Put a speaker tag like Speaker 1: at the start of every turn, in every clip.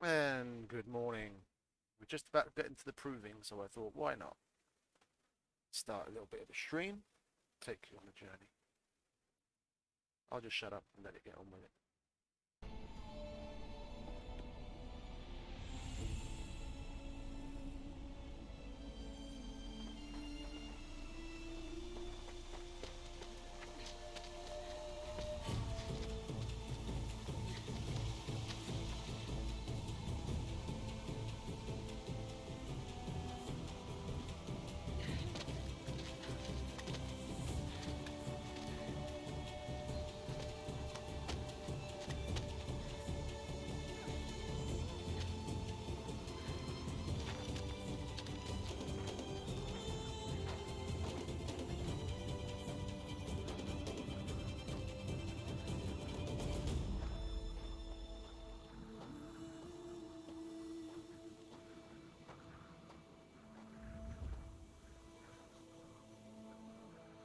Speaker 1: And good morning. We're just about to get into the proving, so I thought, why not? Start a little bit of a stream, take you on a journey. I'll just shut up and let it get on with it.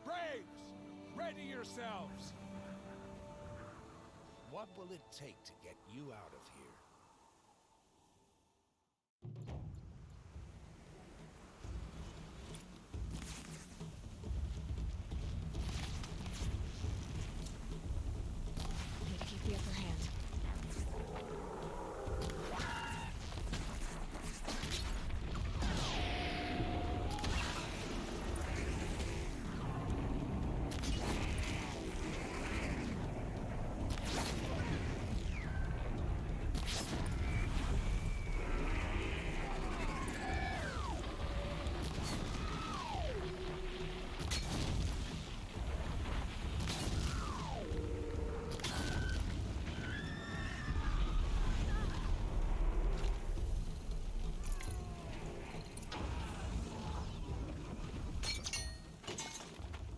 Speaker 2: Braves, ready yourselves!
Speaker 3: What will it take to get you out of here?
Speaker 4: Need to keep the upper hand.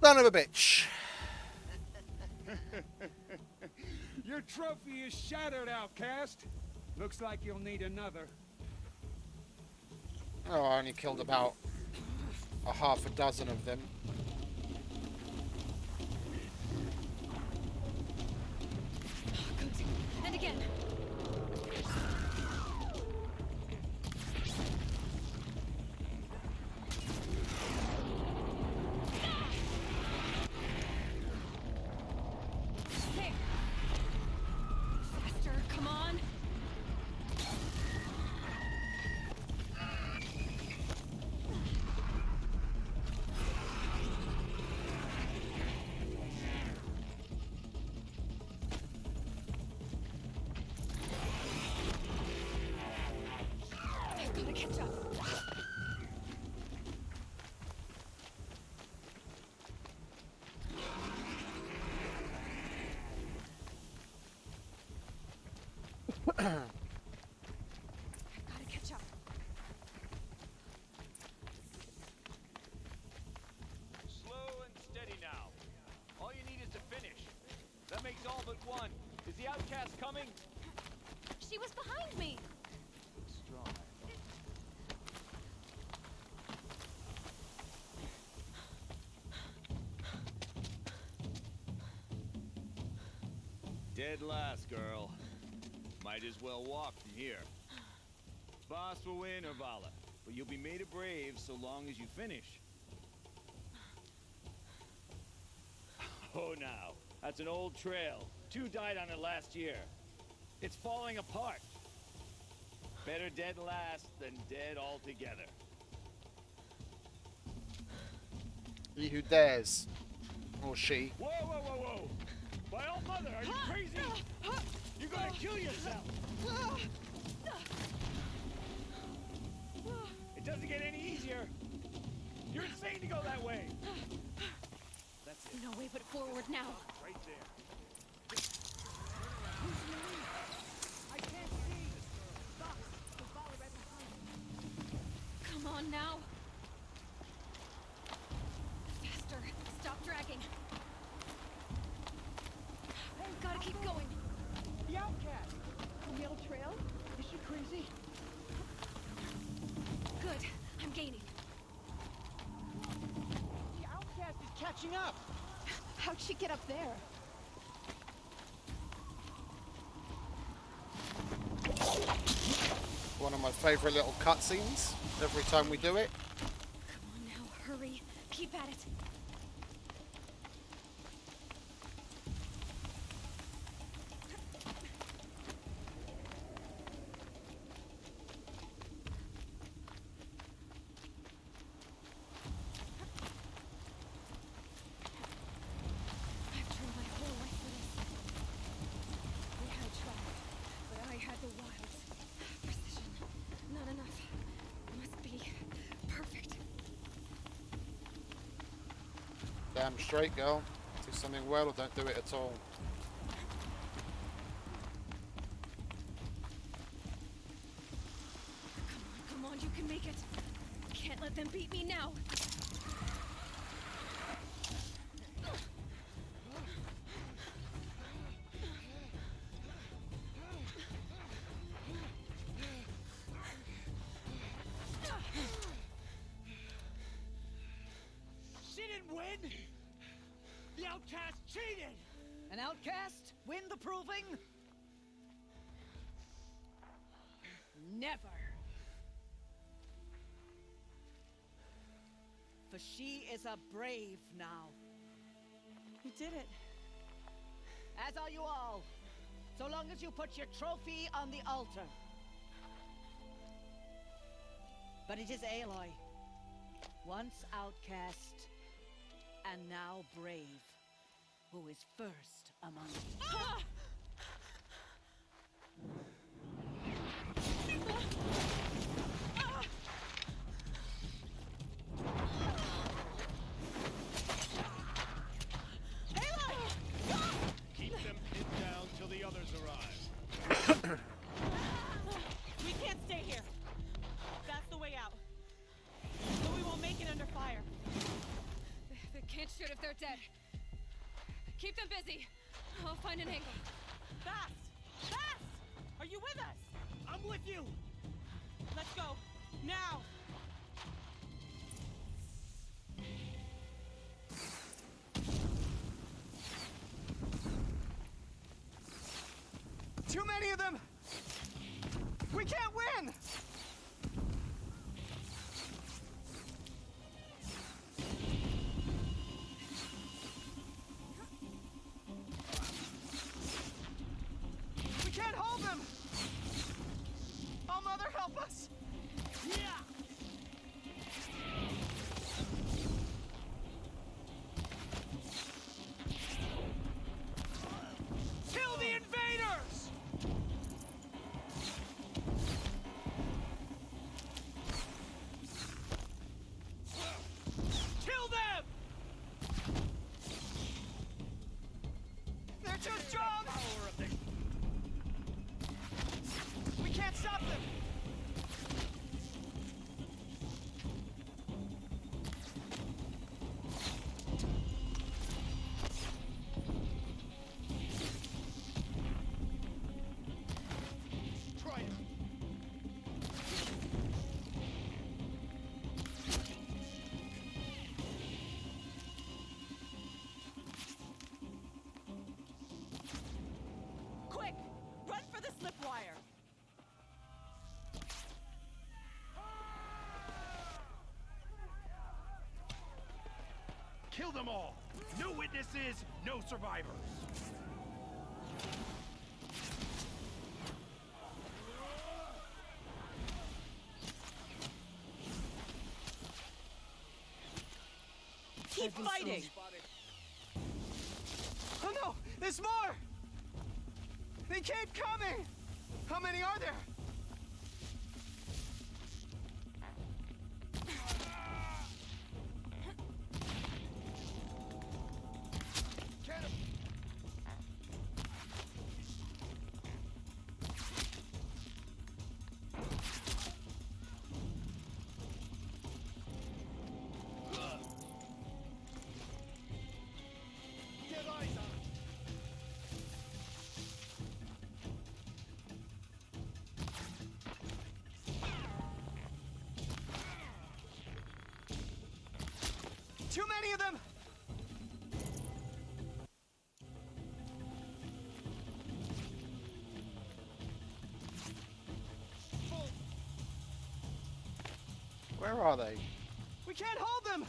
Speaker 1: Son of a bitch.
Speaker 2: Your trophy is shattered, outcast. Looks like you'll need another.
Speaker 1: Oh, I only killed about a half a dozen of them.
Speaker 4: Good. And again. There. Faster, come on. I've got to catch up. Gotta catch up.
Speaker 5: Slow and steady now. All you need is to finish. That makes all but one. Is the outcast coming?
Speaker 4: She was behind me.
Speaker 5: Strong. Dead last, girl. Might as well walk from here. Boss will win or Vala, but you'll be made a brave so long as you finish. Oh, now. That's an old trail. 2 died on it last year. It's falling apart. Better dead last than dead altogether.
Speaker 1: He who dares. Or she.
Speaker 5: Whoa, whoa, whoa, whoa! My old mother, are you crazy? You're gonna kill yourself! It doesn't get any easier. You're insane to go that way. That's it.
Speaker 4: No way but forward now.
Speaker 5: Right there.
Speaker 2: I can't see! Stop! The volley right behind.
Speaker 4: Come on now. Faster. Stop dragging. Gotta keep going.
Speaker 2: The outcast! On the old trail? Is she crazy?
Speaker 4: Good. I'm gaining.
Speaker 2: The outcast is catching up!
Speaker 4: How'd she get up there?
Speaker 1: of my favourite little cutscenes every time we do it.
Speaker 4: Come on now, hurry. Keep at it. I've trained my whole life for this. We had tried, but I had the wilds. Precision. Not enough. Must be perfect.
Speaker 1: Damn straight, girl. Do something well or don't do it at all.
Speaker 4: Come on, you can make it. Can't let them beat me now.
Speaker 5: She didn't win! The outcast cheated!
Speaker 6: An outcast? Win the proving? Never. For she is a brave now.
Speaker 7: You did it.
Speaker 6: As are you all. So long as you put your trophy on the altar. But it is Aloy. Once outcast, and now brave, who is first among you.
Speaker 4: Ah!
Speaker 5: Keep them pinned down till the others arrive.
Speaker 7: We can't stay here. That's the way out. But we won't make it under fire.
Speaker 4: They can't shoot if they're dead. Keep them busy. I'll find an angle.
Speaker 7: Fast! Fast! Are you with us?
Speaker 5: I'm with you!
Speaker 7: Let's go. Now!
Speaker 8: Too many of them! We can't win! We can't hold them! Oh, Mother, help us!
Speaker 5: Kill the invaders! Kill them!
Speaker 8: They're too strong!
Speaker 5: Power of the...
Speaker 8: We can't stop them!
Speaker 5: Try it.
Speaker 7: Quick! Run for the slip wire!
Speaker 5: Kill them all! No witnesses, no survivors!
Speaker 7: Keep fighting!
Speaker 8: Oh no! There's more! They keep coming! How many are there?
Speaker 5: Get eyes on it!
Speaker 8: Too many of them!
Speaker 1: Where are they?
Speaker 8: We can't hold them!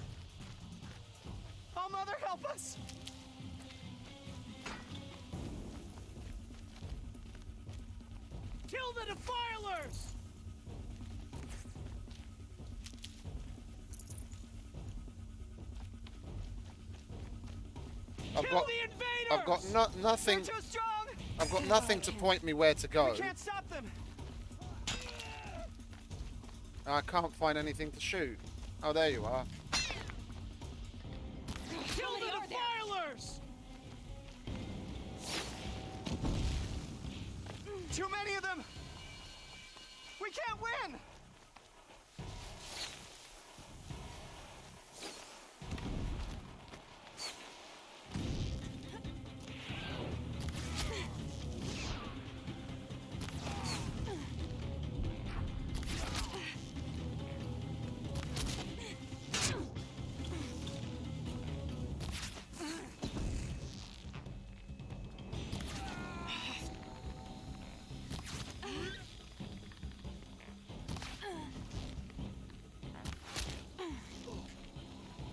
Speaker 8: Oh, Mother, help us!
Speaker 5: Kill the defilers!
Speaker 1: I've
Speaker 5: Kill
Speaker 1: got,
Speaker 5: the invaders!
Speaker 1: I've got nothing.
Speaker 8: They're too strong!
Speaker 1: I've got nothing to point me where to go.
Speaker 8: We can't stop them!
Speaker 1: I can't find anything to shoot. Oh, there you are.
Speaker 5: Kill the defilers!
Speaker 8: Too many of them! We can't win!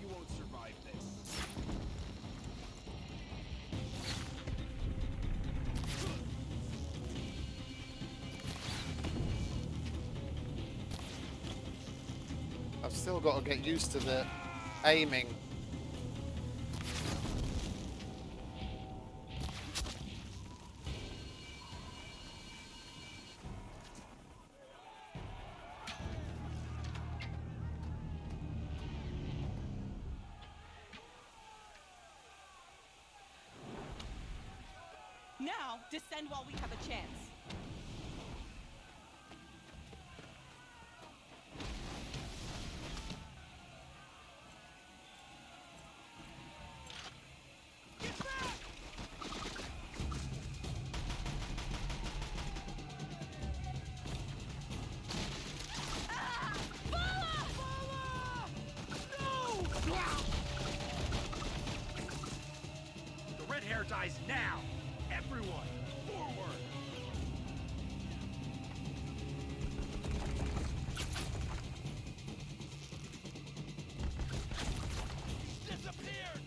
Speaker 3: You won't survive this.
Speaker 1: I've still got to get used to the aiming.
Speaker 7: Now, descend while we have a chance.
Speaker 5: The red hair dies now! Everyone, forward! Disappeared!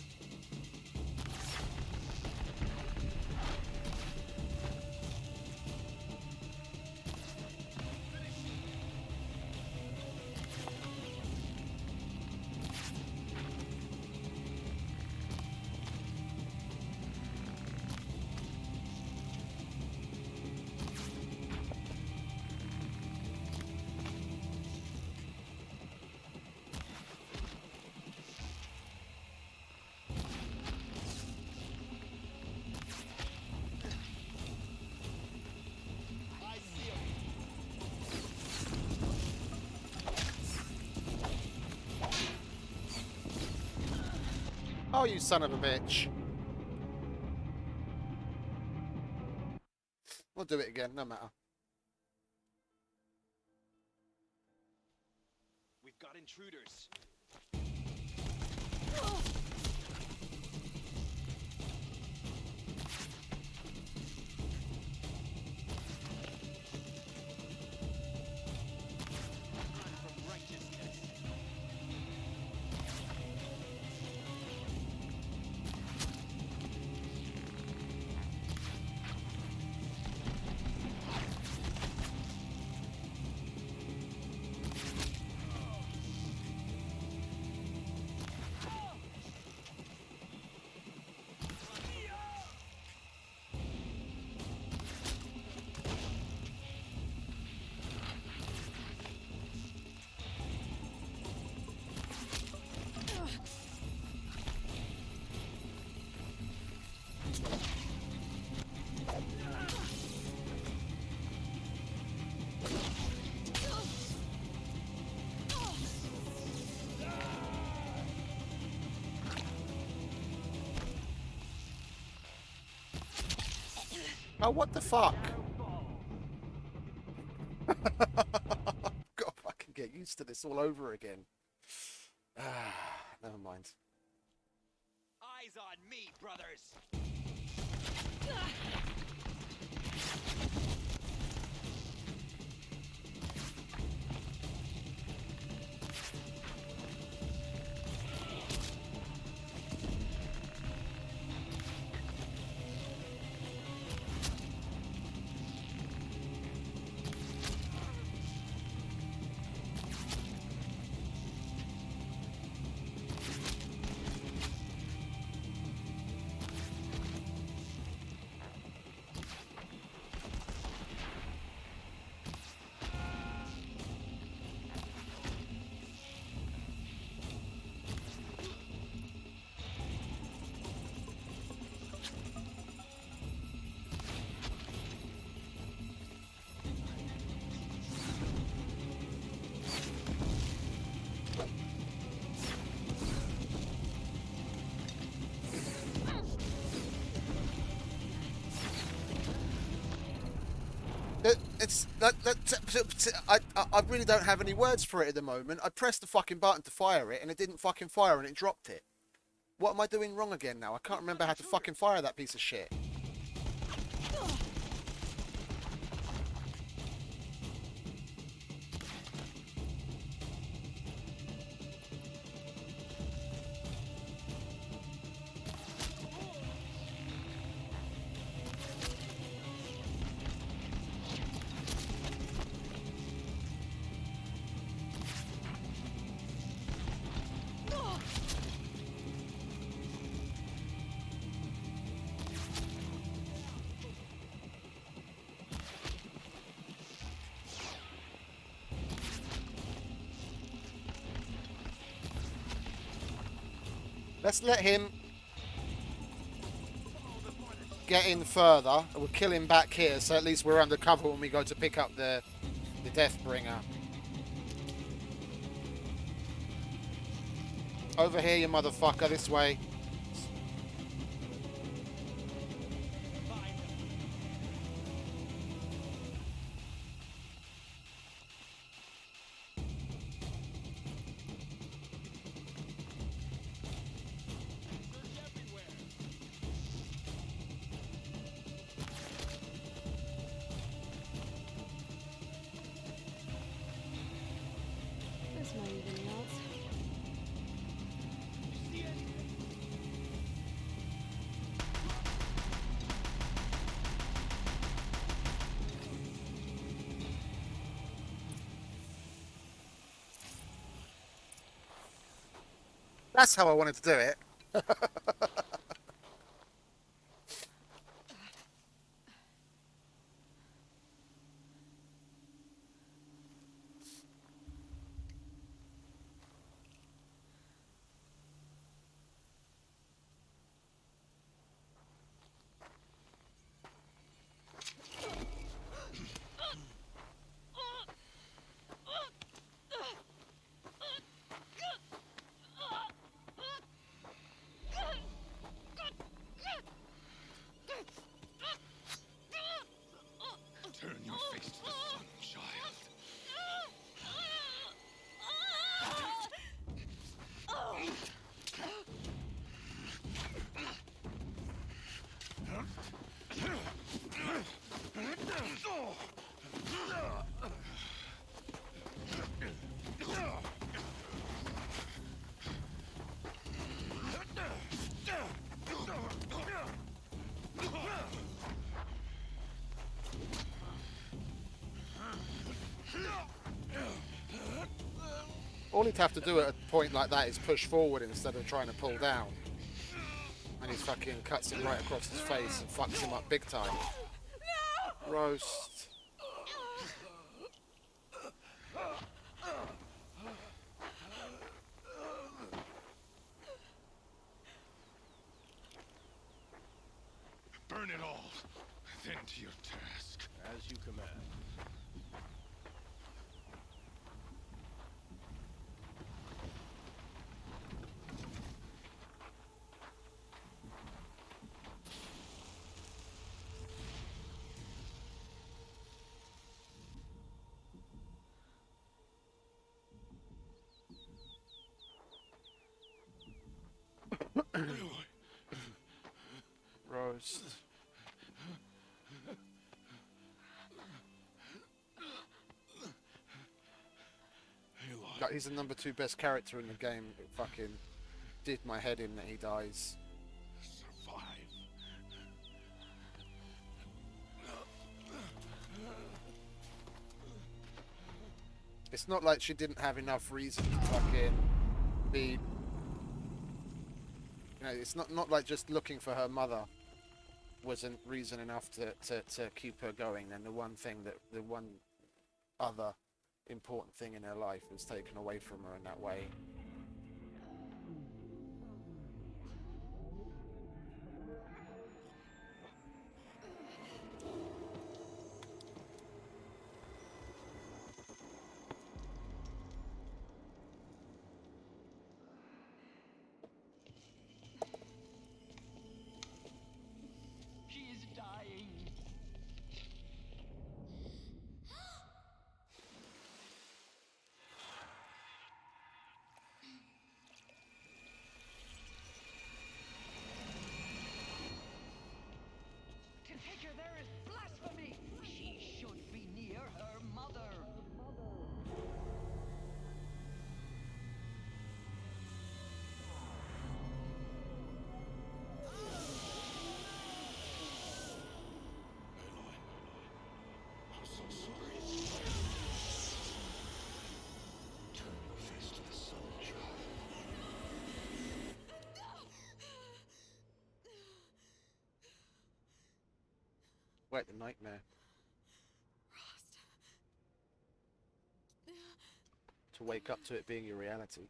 Speaker 1: Oh, you son of a bitch. We'll do it again, no matter.
Speaker 3: We've got intruders. Run from righteousness.
Speaker 1: Oh, what the fuck? Gotta fucking get used to this all over again. Ah, never mind.
Speaker 3: Eyes on me, brothers.
Speaker 1: I really don't have any words for it at the moment. I pressed the fucking button to fire it, and it didn't fucking fire, and it dropped it. What am I doing wrong again now? I can't remember how to fucking fire that piece of shit. Let's let him get in further. We'll kill him back here, so at least we're undercover when we go to pick up the Deathbringer. Over here, you motherfucker, this way.
Speaker 4: This might even melt.
Speaker 1: That's how I wanted to do it.
Speaker 2: Turn your face to the sun, child.
Speaker 1: All he'd have to do at a point like that is push forward instead of trying to pull down. And he fucking cuts him right across his face and fucks him up big time. No! Roast.
Speaker 2: Burn it all, then to your task.
Speaker 5: As you command.
Speaker 1: Roast. Like, he's the number 2 best character in the game. It fucking did my head in that he dies.
Speaker 2: Survive.
Speaker 1: It's not like she didn't have enough reason to fucking be... You know, it's not like just looking for her mother wasn't reason enough to keep her going. And the one other important thing in her life was taken away from her in that way.
Speaker 3: He is dying.
Speaker 1: Wait, the nightmare.
Speaker 4: Rost.
Speaker 1: To wake up to it being your reality.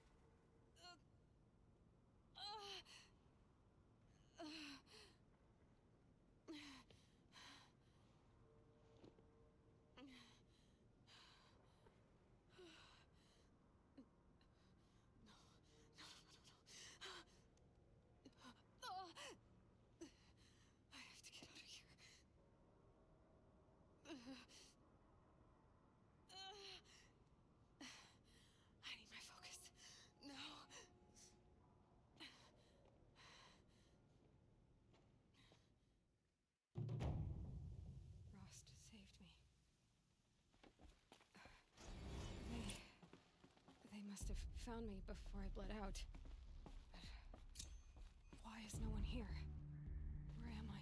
Speaker 4: I have to get out of here. I need my focus. No. Rost saved me. They must have found me before I bled out. But why is no one here? Where am I?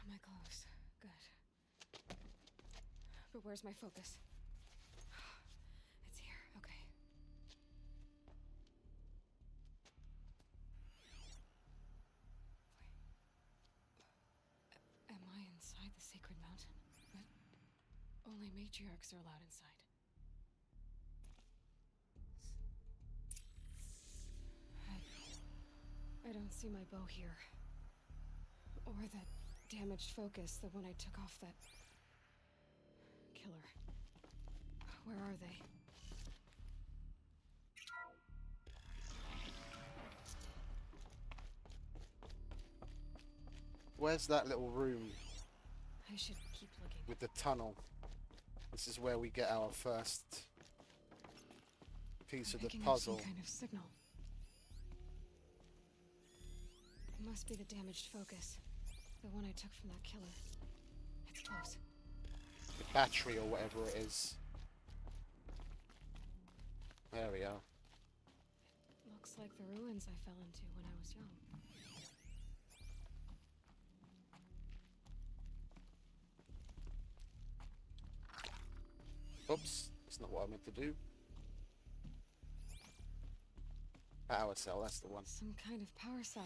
Speaker 4: My clothes. Good. But where's my focus? It's here. Okay. Wait. Am I inside the sacred mountain? But only matriarchs are allowed inside. I don't see my bow here. Or that damaged focus, the one I took off that killer. Where are they?
Speaker 1: Where's that little room
Speaker 4: I should keep looking.
Speaker 1: with the tunnel? This is where we get our first piece of the
Speaker 4: Picking up
Speaker 1: puzzle.
Speaker 4: some kind of signal. It must be the damaged focus. The one I took from that killer. It's close.
Speaker 1: The battery or whatever it is. There we are.
Speaker 4: Looks like the ruins I fell into when I was young.
Speaker 1: Oops, that's not what I meant to do. Power cell, that's the one.
Speaker 4: Some kind of power cell.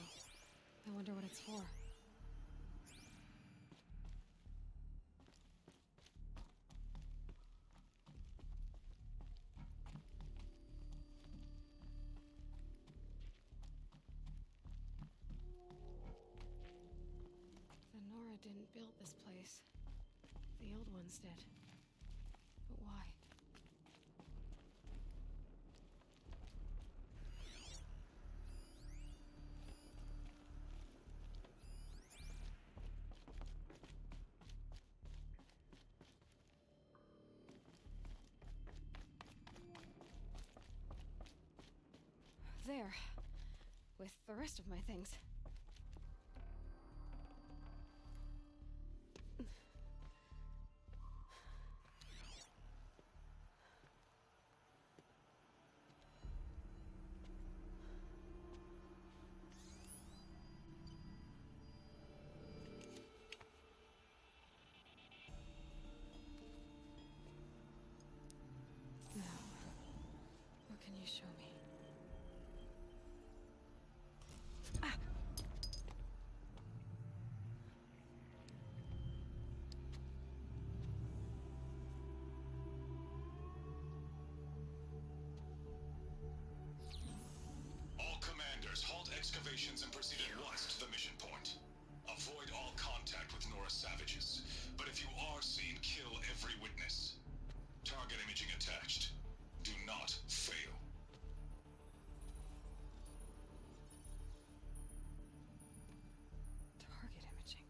Speaker 4: I wonder what it's for. The Nora didn't build this place. The old ones did. But why? There. With the rest of my things. Now, what can you show me? Ah!
Speaker 9: All commanders, halt excavations and proceed at once to the mission point. Avoid all contact with Nora savages, but if you are seen, kill every witness. Target imaging attached. Do not fail.
Speaker 4: Target imaging.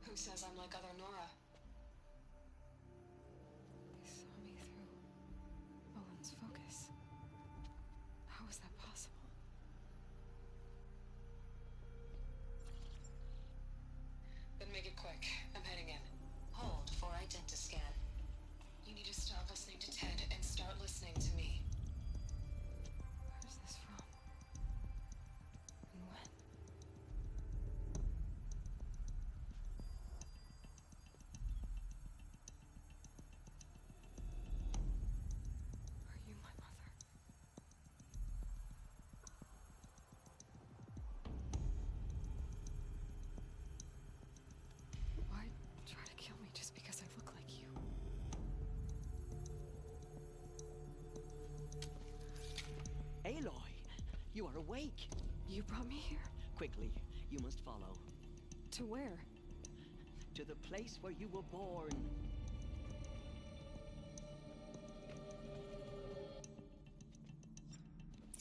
Speaker 4: Who says I'm like other Nora? They saw me through Owen's focus. How is that possible?
Speaker 10: Then make it quick. I'm heading in. Hold for identiscan. You need to stop listening to Ted and start listening to me.
Speaker 4: Where's this from?
Speaker 6: You are awake.
Speaker 4: You brought me here?
Speaker 6: Quickly, you must follow.
Speaker 4: To where?
Speaker 6: To the place where you were born.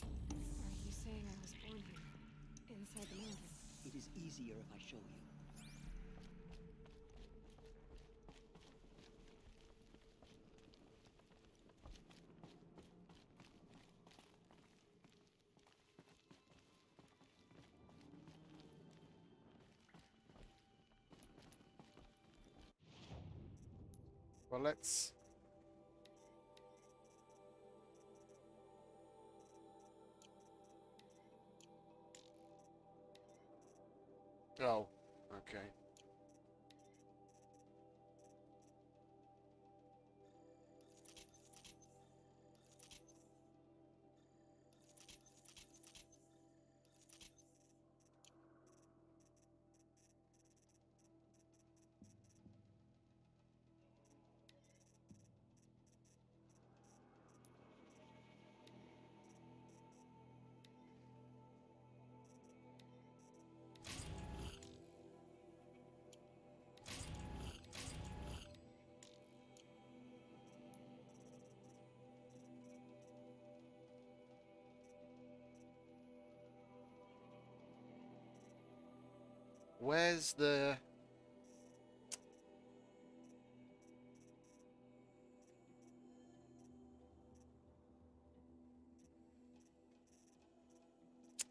Speaker 4: Are you saying I was born here? Inside the mountain?
Speaker 6: It is easier if I show you.
Speaker 1: Well, let's... Oh, okay. Where's the...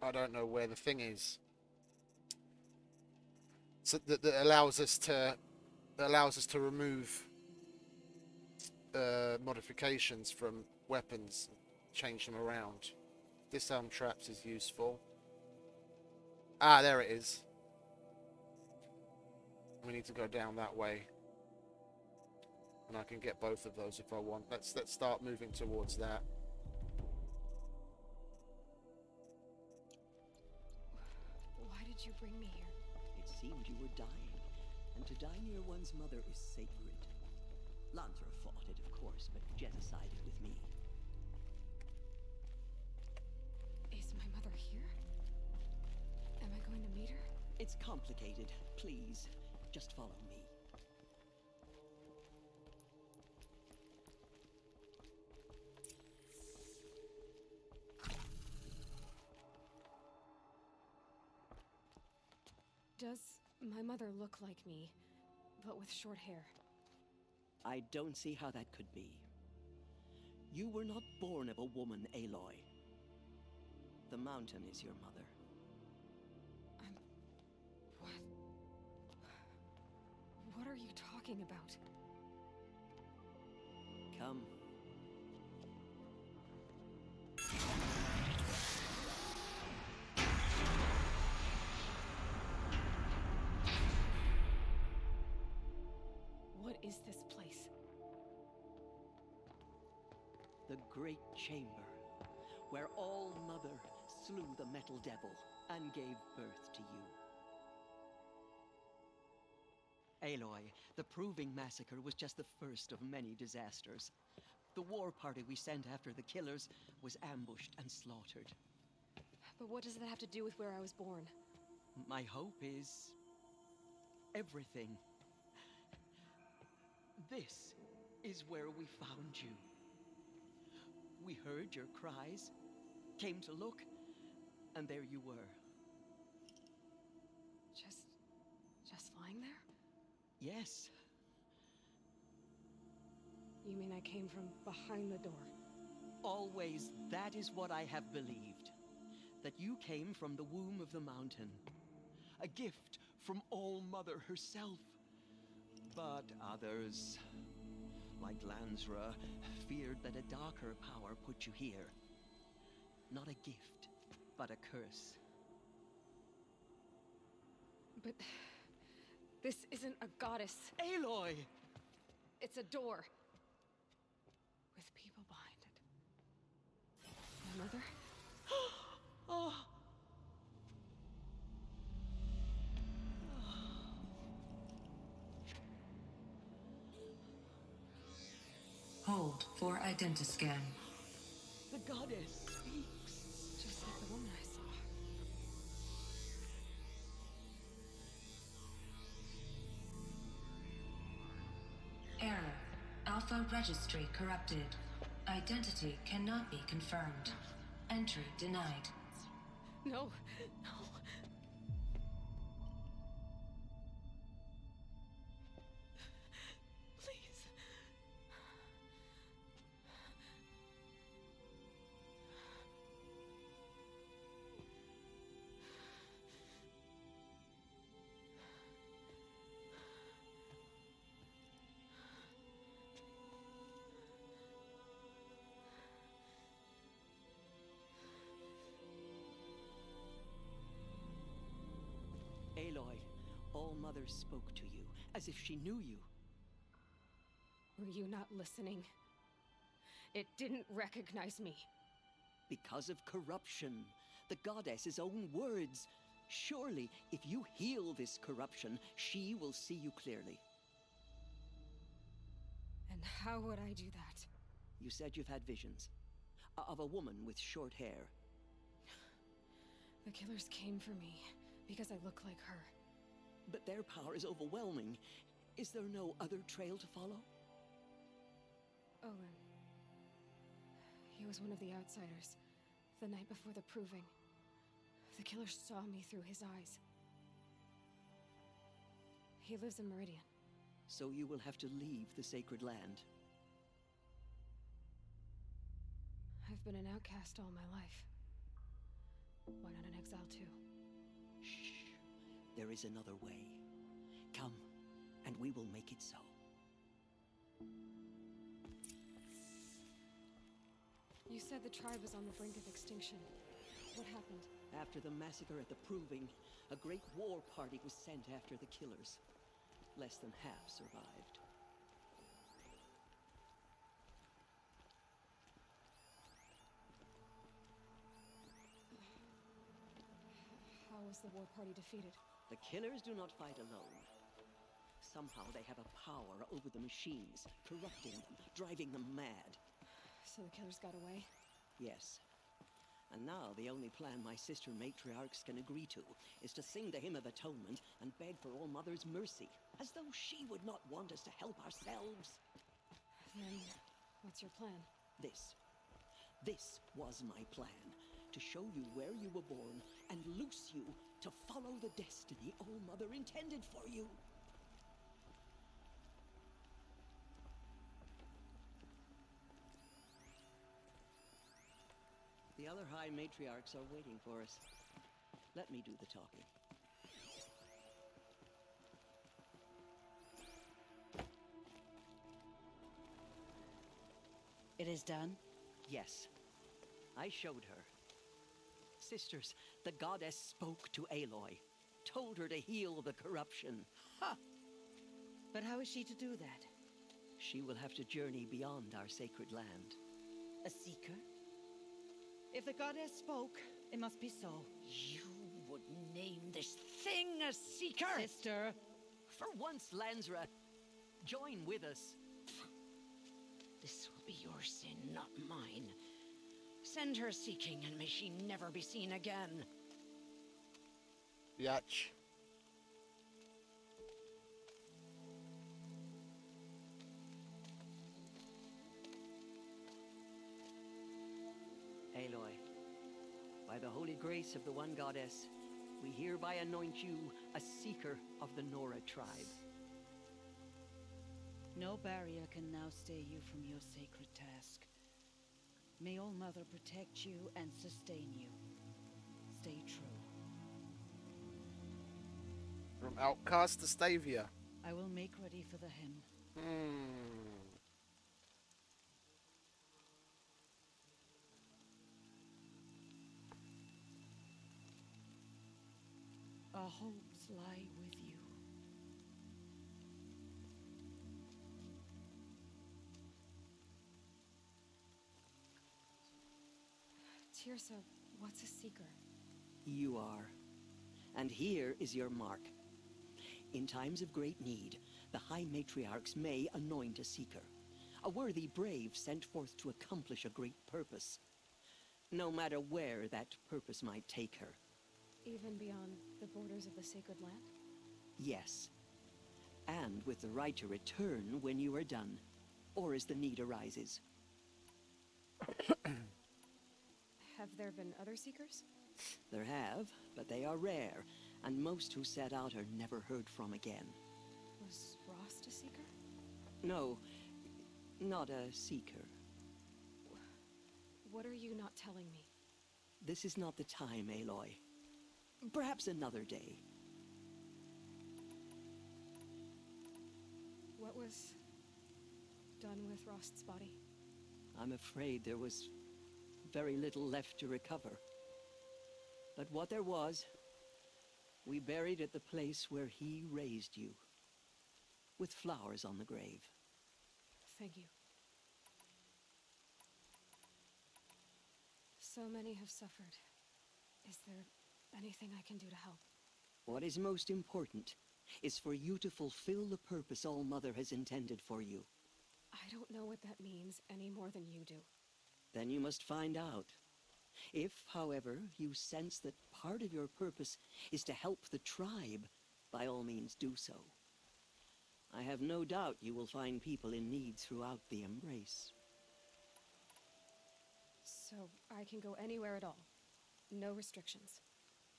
Speaker 1: I don't know where the thing is. So that allows us to remove modifications from weapons, change them around. Disarm traps is useful. Ah, there it is. We need to go down that way, and I can get both of those if I want. Let's start moving towards that.
Speaker 4: Why did you bring me here?
Speaker 6: It seemed you were dying, and to die near one's mother is sacred. Lansra fought it, of course, but Jetta sided with me.
Speaker 4: Is my mother here? Am I going to meet her?
Speaker 6: It's complicated. Please, just follow me.
Speaker 4: Does my mother look like me, but with short hair?
Speaker 6: I don't see how that could be. You were not born of a woman, Aloy. The mountain is your mother.
Speaker 4: What? What are you talking about?
Speaker 6: Come.
Speaker 4: What is this place?
Speaker 6: The Great Chamber, where All Mother slew the Metal Devil and gave birth to you. Aloy, the Proving Massacre was just the first of many disasters. The war party we sent after the killers was ambushed and slaughtered.
Speaker 4: But what does that have to do with where I was born?
Speaker 6: My hope is... everything. This is where we found you. We heard your cries, came to look, and there you were.
Speaker 4: Just lying there?
Speaker 6: Yes.
Speaker 4: You mean I came from behind the door?
Speaker 6: Always, that is what I have believed. That you came from the womb of the mountain. A gift from All Mother herself. But others, like Lansra, feared that a darker power put you here. Not a gift, but a curse.
Speaker 4: But this isn't a goddess.
Speaker 6: Aloy!
Speaker 4: It's a door. With people behind it. My mother?
Speaker 6: Oh.
Speaker 10: Hold for identiscan.
Speaker 6: The goddess speaks.
Speaker 4: Just like the woman I
Speaker 10: Alpha registry corrupted. Identity cannot be confirmed. Entry denied.
Speaker 4: No, no. Please.
Speaker 6: Aloy, All Mother spoke to you, as if she knew you.
Speaker 4: Were you not listening? It didn't recognize me.
Speaker 6: Because of corruption. The goddess's own words. Surely, if you heal this corruption, she will see you clearly.
Speaker 4: And how would I do that?
Speaker 6: You said you've had visions. Of a woman with short hair.
Speaker 4: The killers came for me because I look like her.
Speaker 6: But their power is overwhelming. Is there no other trail to follow?
Speaker 4: Owen. He was one of the outsiders. The night before the proving. The killers saw me through his eyes. He lives in Meridian.
Speaker 6: So you will have to leave the sacred land.
Speaker 4: I've been an outcast all my life. Why not an exile too?
Speaker 6: Shh. There is another way. Come, and we will make it so.
Speaker 4: You said the tribe was on the brink of extinction. What happened?
Speaker 6: After the massacre at the Proving, a great war party was sent after the killers. Less than half survived.
Speaker 4: How was the war party defeated?
Speaker 6: The killers do not fight alone. Somehow they have a power over the machines, corrupting them, driving them mad.
Speaker 4: So the killers got away?
Speaker 6: Yes. And now the only plan my sister matriarchs can agree to is to sing the Hymn of Atonement and beg for All Mother's mercy, as though she would not want us to help ourselves.
Speaker 4: Then, what's your plan?
Speaker 6: This. This was my plan. To show you where you were born and loose you to follow the destiny All Mother intended for you. The other High Matriarchs are waiting for us. Let me do the talking.
Speaker 7: It is done?
Speaker 6: Yes. I showed her. Sisters, the goddess spoke to Aloy. Told her to heal the corruption.
Speaker 7: Ha! But how is she to do that?
Speaker 6: She will have to journey beyond our sacred land.
Speaker 7: A seeker? If the goddess spoke, it must be so.
Speaker 11: You would name this thing a seeker?
Speaker 7: Sister!
Speaker 6: For once, Lansra, join with us.
Speaker 11: This will be your sin, not mine. Send her seeking, and may she never be seen again.
Speaker 1: Yatch.
Speaker 6: Aloy, by the holy grace of the one goddess, we hereby anoint you a seeker of the Nora tribe.
Speaker 7: No barrier can now stay you from your sacred task. May All Mother protect you and sustain you. Stay true.
Speaker 1: From outcast to Stavia.
Speaker 7: I will make ready for the hymn. Our hopes lie with you.
Speaker 4: Tirsa, what's a seeker?
Speaker 6: You are. And here is your mark. In times of great need, the High Matriarchs may anoint a seeker. A worthy brave sent forth to accomplish a great purpose. No matter where that purpose might take her.
Speaker 4: Even beyond the borders of the sacred land?
Speaker 6: Yes. And with the right to return when you are done. or as the need arises.
Speaker 4: Have there been other Seekers?
Speaker 6: There have, but they are rare, and most who set out are never heard from again.
Speaker 4: Was Rost a Seeker?
Speaker 6: No, not a Seeker.
Speaker 4: What are you not telling me?
Speaker 6: This is not the time, Aloy. Perhaps another day.
Speaker 4: What was done with Rost's body?
Speaker 6: I'm afraid there was very little left to recover. But what there was, we buried at the place where he raised you, with flowers on the grave.
Speaker 4: Thank you. So many have suffered. Is there anything I can do to help?
Speaker 6: What is most important is for you to fulfill the purpose All-Mother has intended for you.
Speaker 4: I don't know what that means any more than you do.
Speaker 6: Then you must find out. If, however, you sense that part of your purpose is to help the tribe, by all means do so. I have no doubt you will find people in need throughout the Embrace.
Speaker 4: So I can go anywhere at all? No restrictions?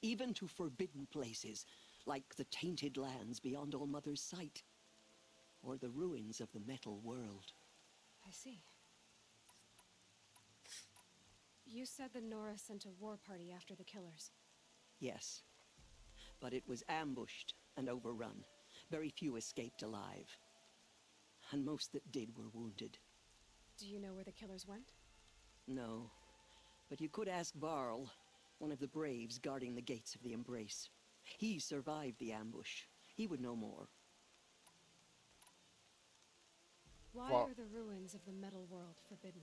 Speaker 6: Even to forbidden places, like the tainted lands beyond All-Mother's sight, or the ruins of the Metal World.
Speaker 4: I see. You said the Nora sent a war party after the killers.
Speaker 6: Yes, but it was ambushed and overrun. Very few escaped alive, and most that did were wounded.
Speaker 4: Do you know where the killers went?
Speaker 6: No, but you could ask Varl, one of the braves guarding the gates of the Embrace. He survived the ambush. He would know more.
Speaker 4: Why
Speaker 1: Well-
Speaker 4: are the ruins of the Metal World forbidden?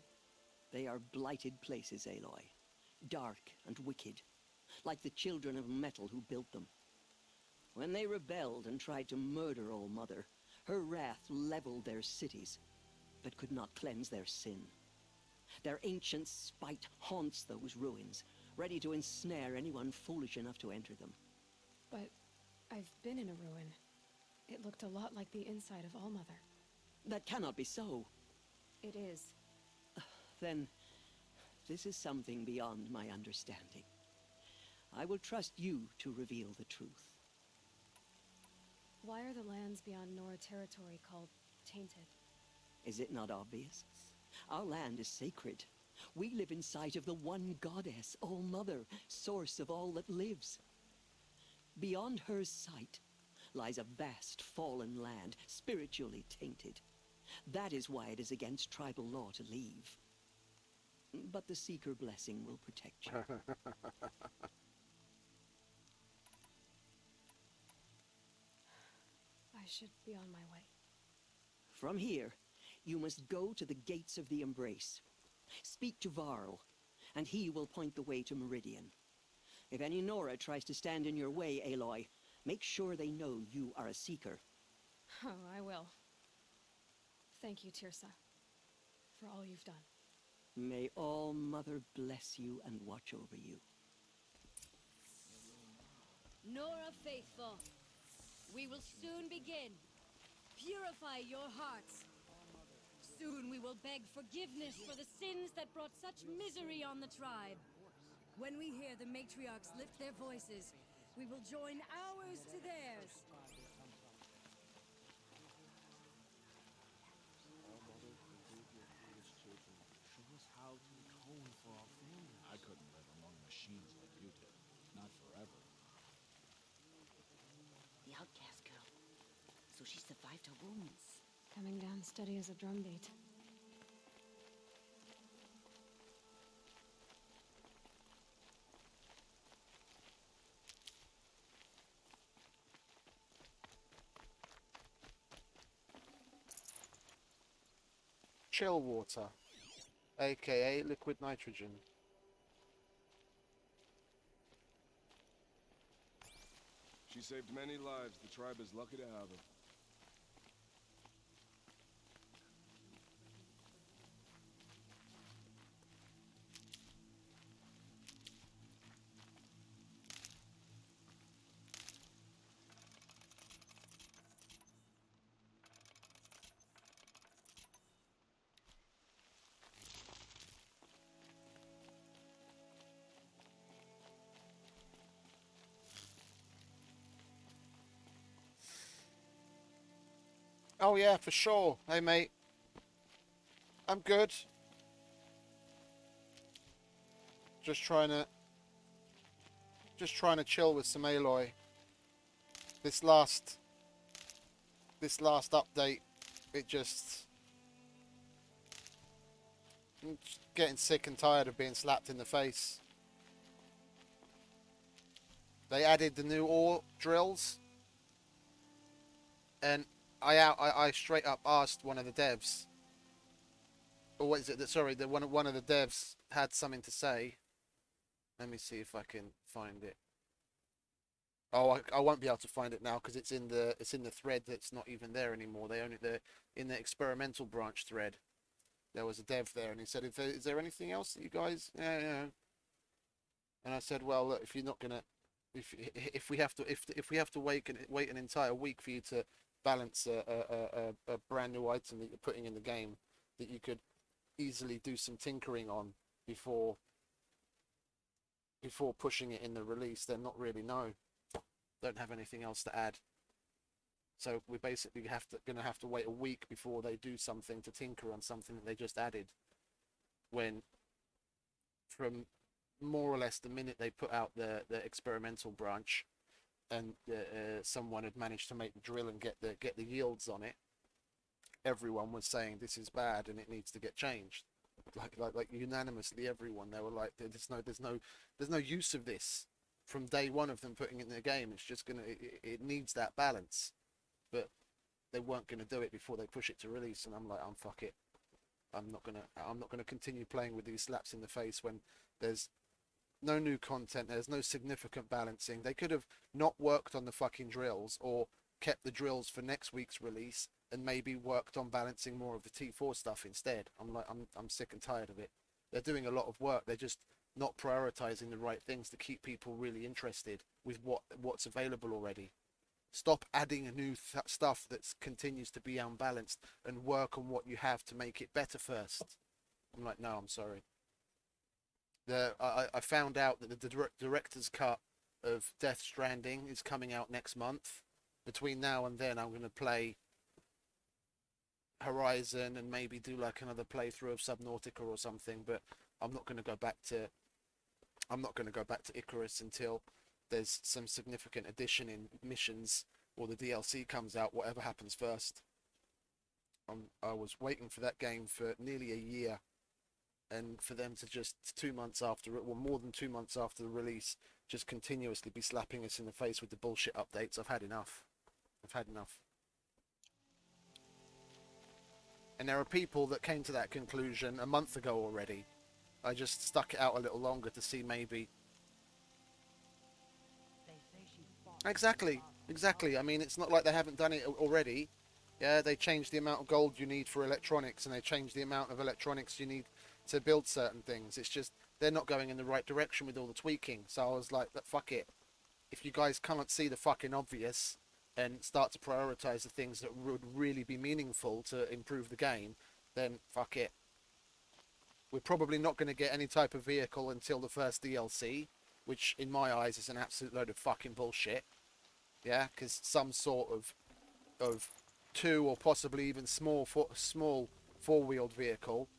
Speaker 6: They are blighted places, Aloy. Dark and wicked, like the children of metal who built them. When they rebelled and tried to murder All-Mother, her wrath leveled their cities, but could not cleanse their sin. Their ancient spite haunts those ruins, ready to ensnare anyone foolish enough to enter them.
Speaker 4: But I've been in a ruin. It looked a lot like the inside of All-Mother.
Speaker 6: That cannot be so.
Speaker 4: It is.
Speaker 6: Then, this is something beyond my understanding. I will trust you to reveal the truth.
Speaker 4: Why are the lands beyond Nora territory called tainted?
Speaker 6: Is it not obvious? Our land is sacred. We live in sight of the one goddess, All-Mother, source of all that lives. Beyond her sight lies a vast fallen land, spiritually tainted. That is why it is against tribal law to leave. But the Seeker blessing will protect you.
Speaker 4: I should be on my way.
Speaker 6: From here, you must go to the gates of the Embrace. Speak to Varl, and he will point the way to Meridian. If any Nora tries to stand in your way, Aloy, make sure they know you are a Seeker.
Speaker 4: Oh, I will. Thank you, Tirsa, for all you've done.
Speaker 6: May All-Mother bless you and watch over you.
Speaker 12: Nora faithful, we will soon begin. Purify your hearts. Soon we will beg forgiveness for the sins that brought such misery on the tribe. When we hear the matriarchs lift their voices, we will join ours to theirs.
Speaker 5: I couldn't live among machines like you did. Not forever.
Speaker 11: The outcast girl. So she survived her wounds.
Speaker 4: Coming down steady as a drumbeat.
Speaker 1: Chill water, aka liquid nitrogen.
Speaker 13: She saved many lives. The tribe is lucky to have her.
Speaker 1: Oh yeah, for sure. Hey mate, I'm good. Just trying to chill with some Aloy. This last update, it just I'm just getting sick and tired of being slapped in the face. They added the new ore drills, and I straight up asked one of the devs, or what is it? Sorry, one of the devs had something to say. Let me see if I can find it. Oh, I won't be able to find it now because it's in the thread that's not even there anymore. They're in the experimental branch thread. There was a dev there, and he said, "Is there anything else that you guys?" Yeah. And I said, "Well, look, if you're not gonna, if we have to wait an entire week for you to balance a brand new item that you're putting in the game that you could easily do some tinkering on before pushing it in the release, then not really, no. Don't have anything else to add. So we basically gonna have to wait a week before they do something to tinker on something that they just added. When from more or less the minute they put out the experimental branch, and someone had managed to make the drill and get the yields on it, everyone was saying this is bad and it needs to get changed. Like unanimously, everyone, they were like, there's no use of this. From day one of them putting it in the game, it's just it needs that balance, but they weren't gonna do it before they push it to release. And I'm like, fuck it. I'm not gonna continue playing with these slaps in the face when there's no new content. There's no significant balancing. They could have not worked on the fucking drills, or kept the drills for next week's release and maybe worked on balancing more of the T4 stuff instead. I'm sick and tired of it. They're doing a lot of work. They're just not prioritizing the right things to keep people really interested with what's available already. Stop adding new stuff that continues to be unbalanced, and work on what you have to make it better first. I'm like, no, I'm sorry. I found out that the director's cut of Death Stranding is coming out next month. Between now and then, I'm going to play Horizon and maybe do like another playthrough of Subnautica or something, but I'm not going to go back to Icarus until there's some significant addition in missions or the DLC comes out, whatever happens first. I was waiting for that game for nearly a year, and for them to just 2 months after it, well, more than 2 months after the release, just continuously be slapping us in the face with the bullshit updates. I've had enough. And there are people that came to that conclusion a month ago already. I just stuck it out a little longer to see maybe. Exactly. I mean, it's not like they haven't done it already. Yeah, they changed the amount of gold you need for electronics, and they changed the amount of electronics you need to build certain things. It's just they're not going in the right direction with all the tweaking. So I was like, fuck it. If you guys can't see the fucking obvious and start to prioritize the things that would really be meaningful to improve the game, then fuck it. We're probably not going to get any type of vehicle until the first DLC, which in my eyes is an absolute load of fucking bullshit. Yeah, because some sort of 2 or possibly even small four-wheeled vehicle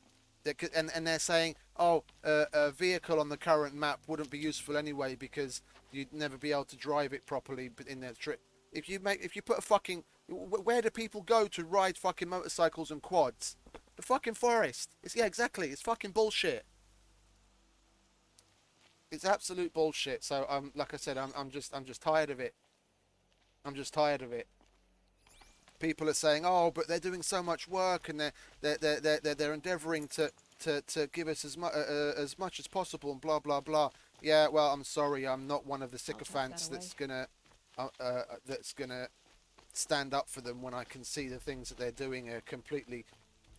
Speaker 1: that could, and they're saying, oh, a vehicle on the current map wouldn't be useful anyway because you'd never be able to drive it properly in their trip. If you put a fucking, where do people go to ride fucking motorcycles and quads? The fucking forest. Yeah, exactly. It's fucking bullshit. It's absolute bullshit. So like I said, I'm just tired of it. I'm just tired of it. People are saying, oh, but they're doing so much work, and they're endeavouring to give us as much as possible, and blah blah blah. Yeah, well, I'm sorry, I'm not one of the sycophants that's gonna stand up for them when I can see the things that they're doing are completely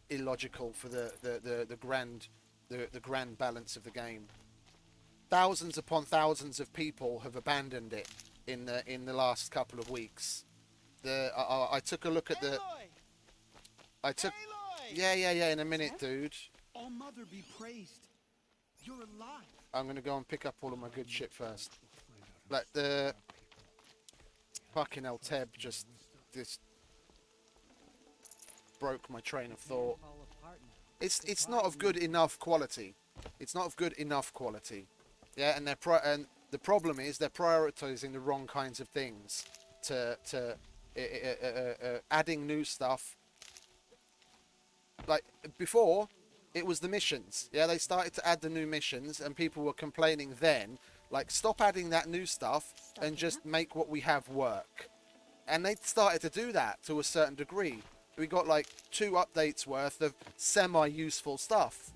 Speaker 1: illogical for the grand balance of the game. Thousands upon thousands of people have abandoned it in the last couple of weeks. I took a look at the. I took. Yeah. In a minute, dude.
Speaker 8: All Mother be praised. You're alive.
Speaker 1: I'm gonna go and pick up all of my good shit first. Like the fucking El Teb just this. broke my train of thought. It's not of good enough quality. It's not of good enough quality. Yeah, and and the problem is they're prioritizing the wrong kinds of things to adding new stuff. Like before, it was the missions. Yeah, they started to add the new missions, and people were complaining then, like, stop adding that new stuff and just make what we have work. And they started to do that to a certain degree. We got like 2 updates worth of semi-useful stuff.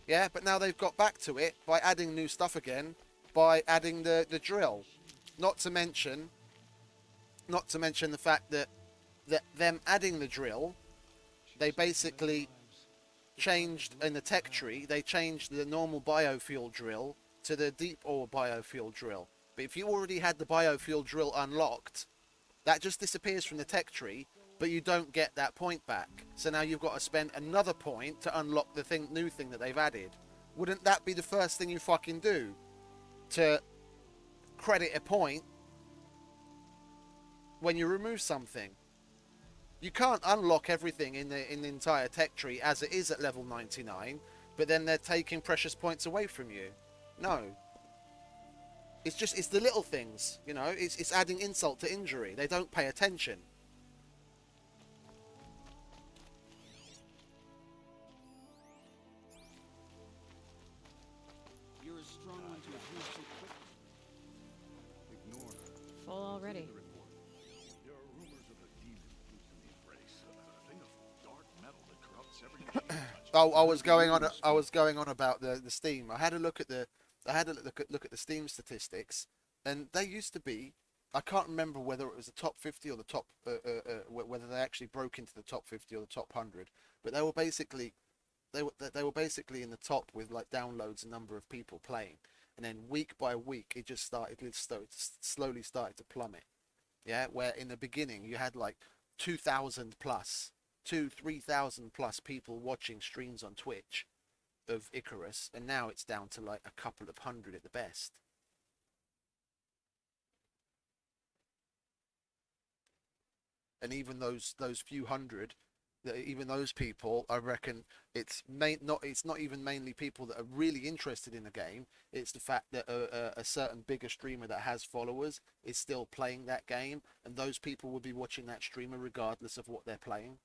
Speaker 1: Yeah, but now they've got back to it by adding new stuff again, by adding the drill. Not to mention the fact that them adding the drill, they basically changed in the tech tree, they changed the normal biofuel drill to the deep ore biofuel drill. But if you already had the biofuel drill unlocked, that just disappears from the tech tree, but you don't get that point back. So now you've got to spend another point to unlock the new thing that they've added. Wouldn't that be the first thing you fucking do? To credit a point when you remove something. You can't unlock everything in the entire tech tree as it is at level 99, but then they're taking precious points away from you. No. It's the little things, you know, it's adding insult to injury. They don't pay attention.
Speaker 6: You're a strong one to approve so quickly.
Speaker 13: Ignore
Speaker 4: Full already.
Speaker 14: There are rumors of a demon loose in the embrace, a thing of dark metal that corrupts every machine it touches.
Speaker 1: Oh, I was going on about the Steam. I had a look at the Steam statistics, and they used to be. I can't remember whether it was the top 50 or the top, whether they actually broke into the top 50 or the top 100. But they were basically in the top with like downloads and number of people playing, and then week by week it just slowly started to plummet. Yeah, where in the beginning you had like 2,000 plus, 3,000 plus people watching streams on Twitch of Icarus, and now it's down to like a couple of hundred at the best. And even those few hundred, even those people, I reckon it's not even mainly people that are really interested in the game. It's the fact that a certain bigger streamer that has followers is still playing that game, and those people will be watching that streamer regardless of what they're playing.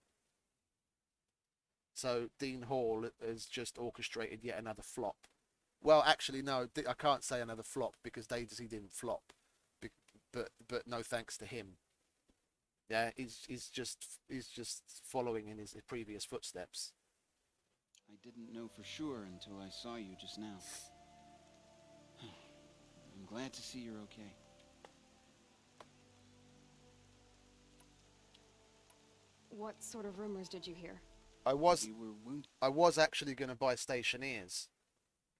Speaker 1: So Dean Hall has just orchestrated yet another flop. Well, actually, no, I can't say another flop because he didn't flop, but no thanks to him. Yeah, he's just following in his previous footsteps.
Speaker 6: I didn't know for sure until I saw you just now. I'm glad to see you're okay.
Speaker 4: What sort of rumors did you hear?
Speaker 1: I was actually going to buy Stationeers.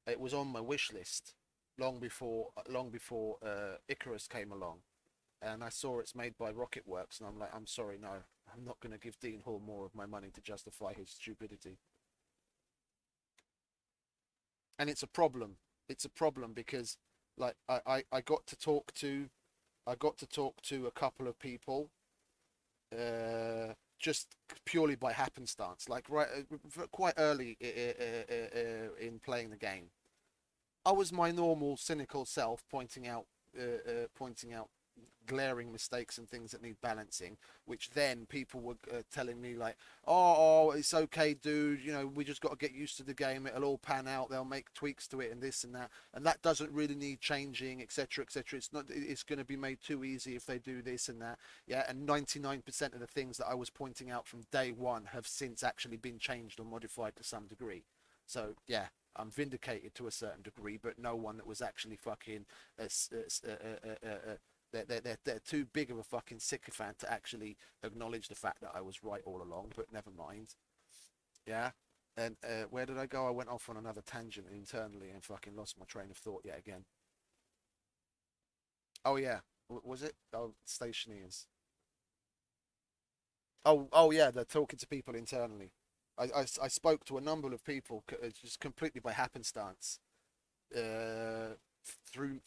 Speaker 1: It was on my wish list long before Icarus came along. And I saw it's made by Rocketworks, and I'm like, I'm sorry, no, I'm not going to give Dean Hall more of my money to justify his stupidity. And it's a problem. It's a problem because, like, I got to talk to a couple of people, just purely by happenstance, like quite early in playing the game. I was my normal cynical self pointing out glaring mistakes and things that need balancing, which then people were telling me like, oh, it's okay, dude, you know, we just got to get used to the game, it'll all pan out, they'll make tweaks to it and this and that doesn't really need changing, etc, etc. It's going to be made too easy if they do this and that. Yeah, and 99% of the things that I was pointing out from day one have since actually been changed or modified to some degree. So yeah, I'm vindicated to a certain degree, but no one that was actually fucking they're too big of a fucking sycophant to actually acknowledge the fact that I was right all along, but never mind. Yeah, and where did I go? I went off on another tangent internally and fucking lost my train of thought yet again. Oh yeah, was it? Oh, Stationeers. Oh yeah, they're talking to people internally. I spoke to a number of people just completely by happenstance. Through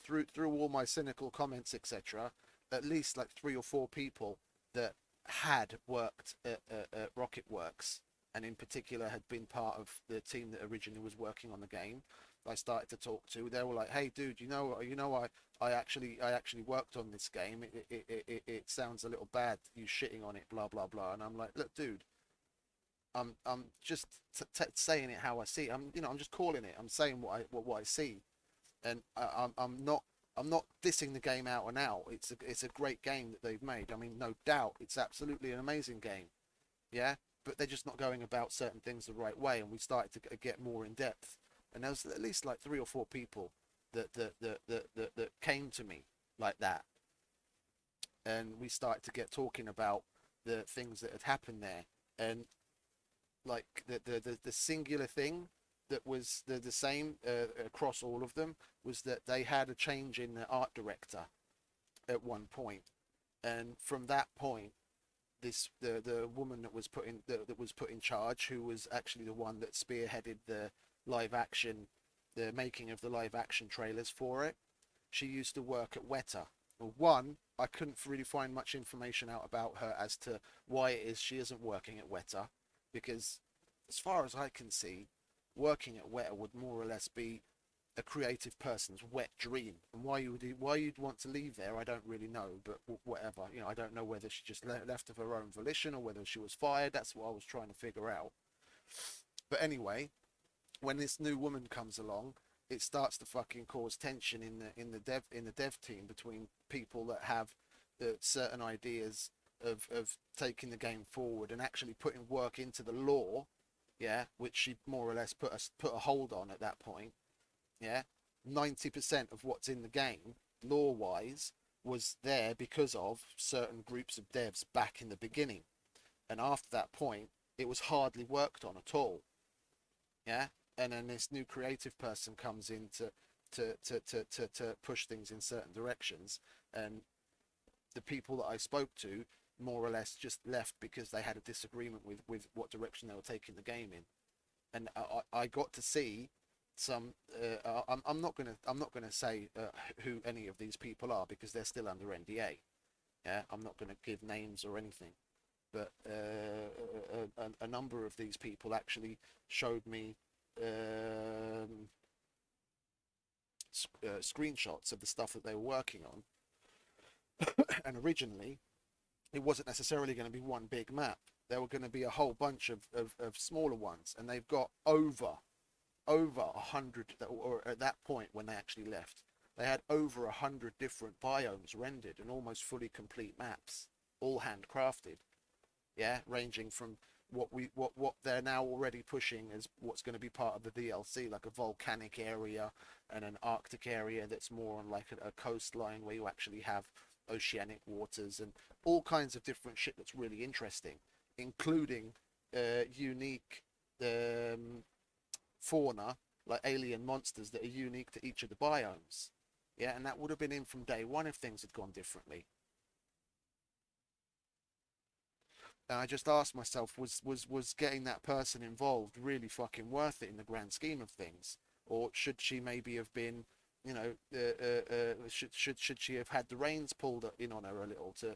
Speaker 1: all my cynical comments, etc., at least like 3 or 4 people that had worked at Rocket Works, and in particular had been part of the team that originally was working on the game, I started to talk to, they were like, "Hey, dude, I actually worked on this game. It sounds a little bad, you shitting on it, blah blah blah." And I'm like, "Look, dude, I'm just saying it how I see it. I'm just calling it. I'm saying what I see, and I'm not dissing the game out and out. It's a great game that they've made. I mean, no doubt, it's absolutely an amazing game, yeah. But they're just not going about certain things the right way, and we started to get more in depth. And there was at least like 3 or 4 people that came to me like that, and we started to get talking about the things that had happened there, and like the singular thing that was the same across all of them was that they had a change in the art director at one point, and from that point, the woman that was put in charge, who was actually the one that spearheaded the making of the live action trailers for it, she used to work at Weta. Well, one, I couldn't really find much information out about her as to why it is she isn't working at Weta, because as far as I can see, working at Weta would more or less be a creative person's wet dream. And why you'd want to leave there, I don't really know. But whatever, I don't know whether she just left of her own volition or whether she was fired. That's what I was trying to figure out. But anyway, when this new woman comes along, it starts to fucking cause tension in the dev team between people that have certain ideas of taking the game forward and actually putting work into the lore, yeah, which she more or less put a hold on at that point. Yeah, 90% of what's in the game, lore-wise, was there because of certain groups of devs back in the beginning, and after that point, it was hardly worked on at all. Yeah, and then this new creative person comes in to push things in certain directions, and the people that I spoke to more or less just left because they had a disagreement with what direction they were taking the game in, and I got to see some. I'm not gonna say who any of these people are because they're still under NDA. Yeah, I'm not gonna give names or anything, but a number of these people actually showed me screenshots of the stuff that they were working on. And originally, it wasn't necessarily going to be one big map. There were going to be a whole bunch of smaller ones, and they've got over 100, or at that point when they actually left, they had over 100 different biomes rendered and almost fully complete maps, all handcrafted. Yeah, ranging from what they're now already pushing as what's going to be part of the DLC, like a volcanic area and an Arctic area that's more on like a coastline where you actually have oceanic waters and all kinds of different shit that's really interesting, including unique fauna, like alien monsters that are unique to each of the biomes. Yeah, and that would have been in from day one if things had gone differently. And I just asked myself, was getting that person involved really fucking worth it in the grand scheme of things, or should she maybe have been, should she have had the reins pulled in on her a little to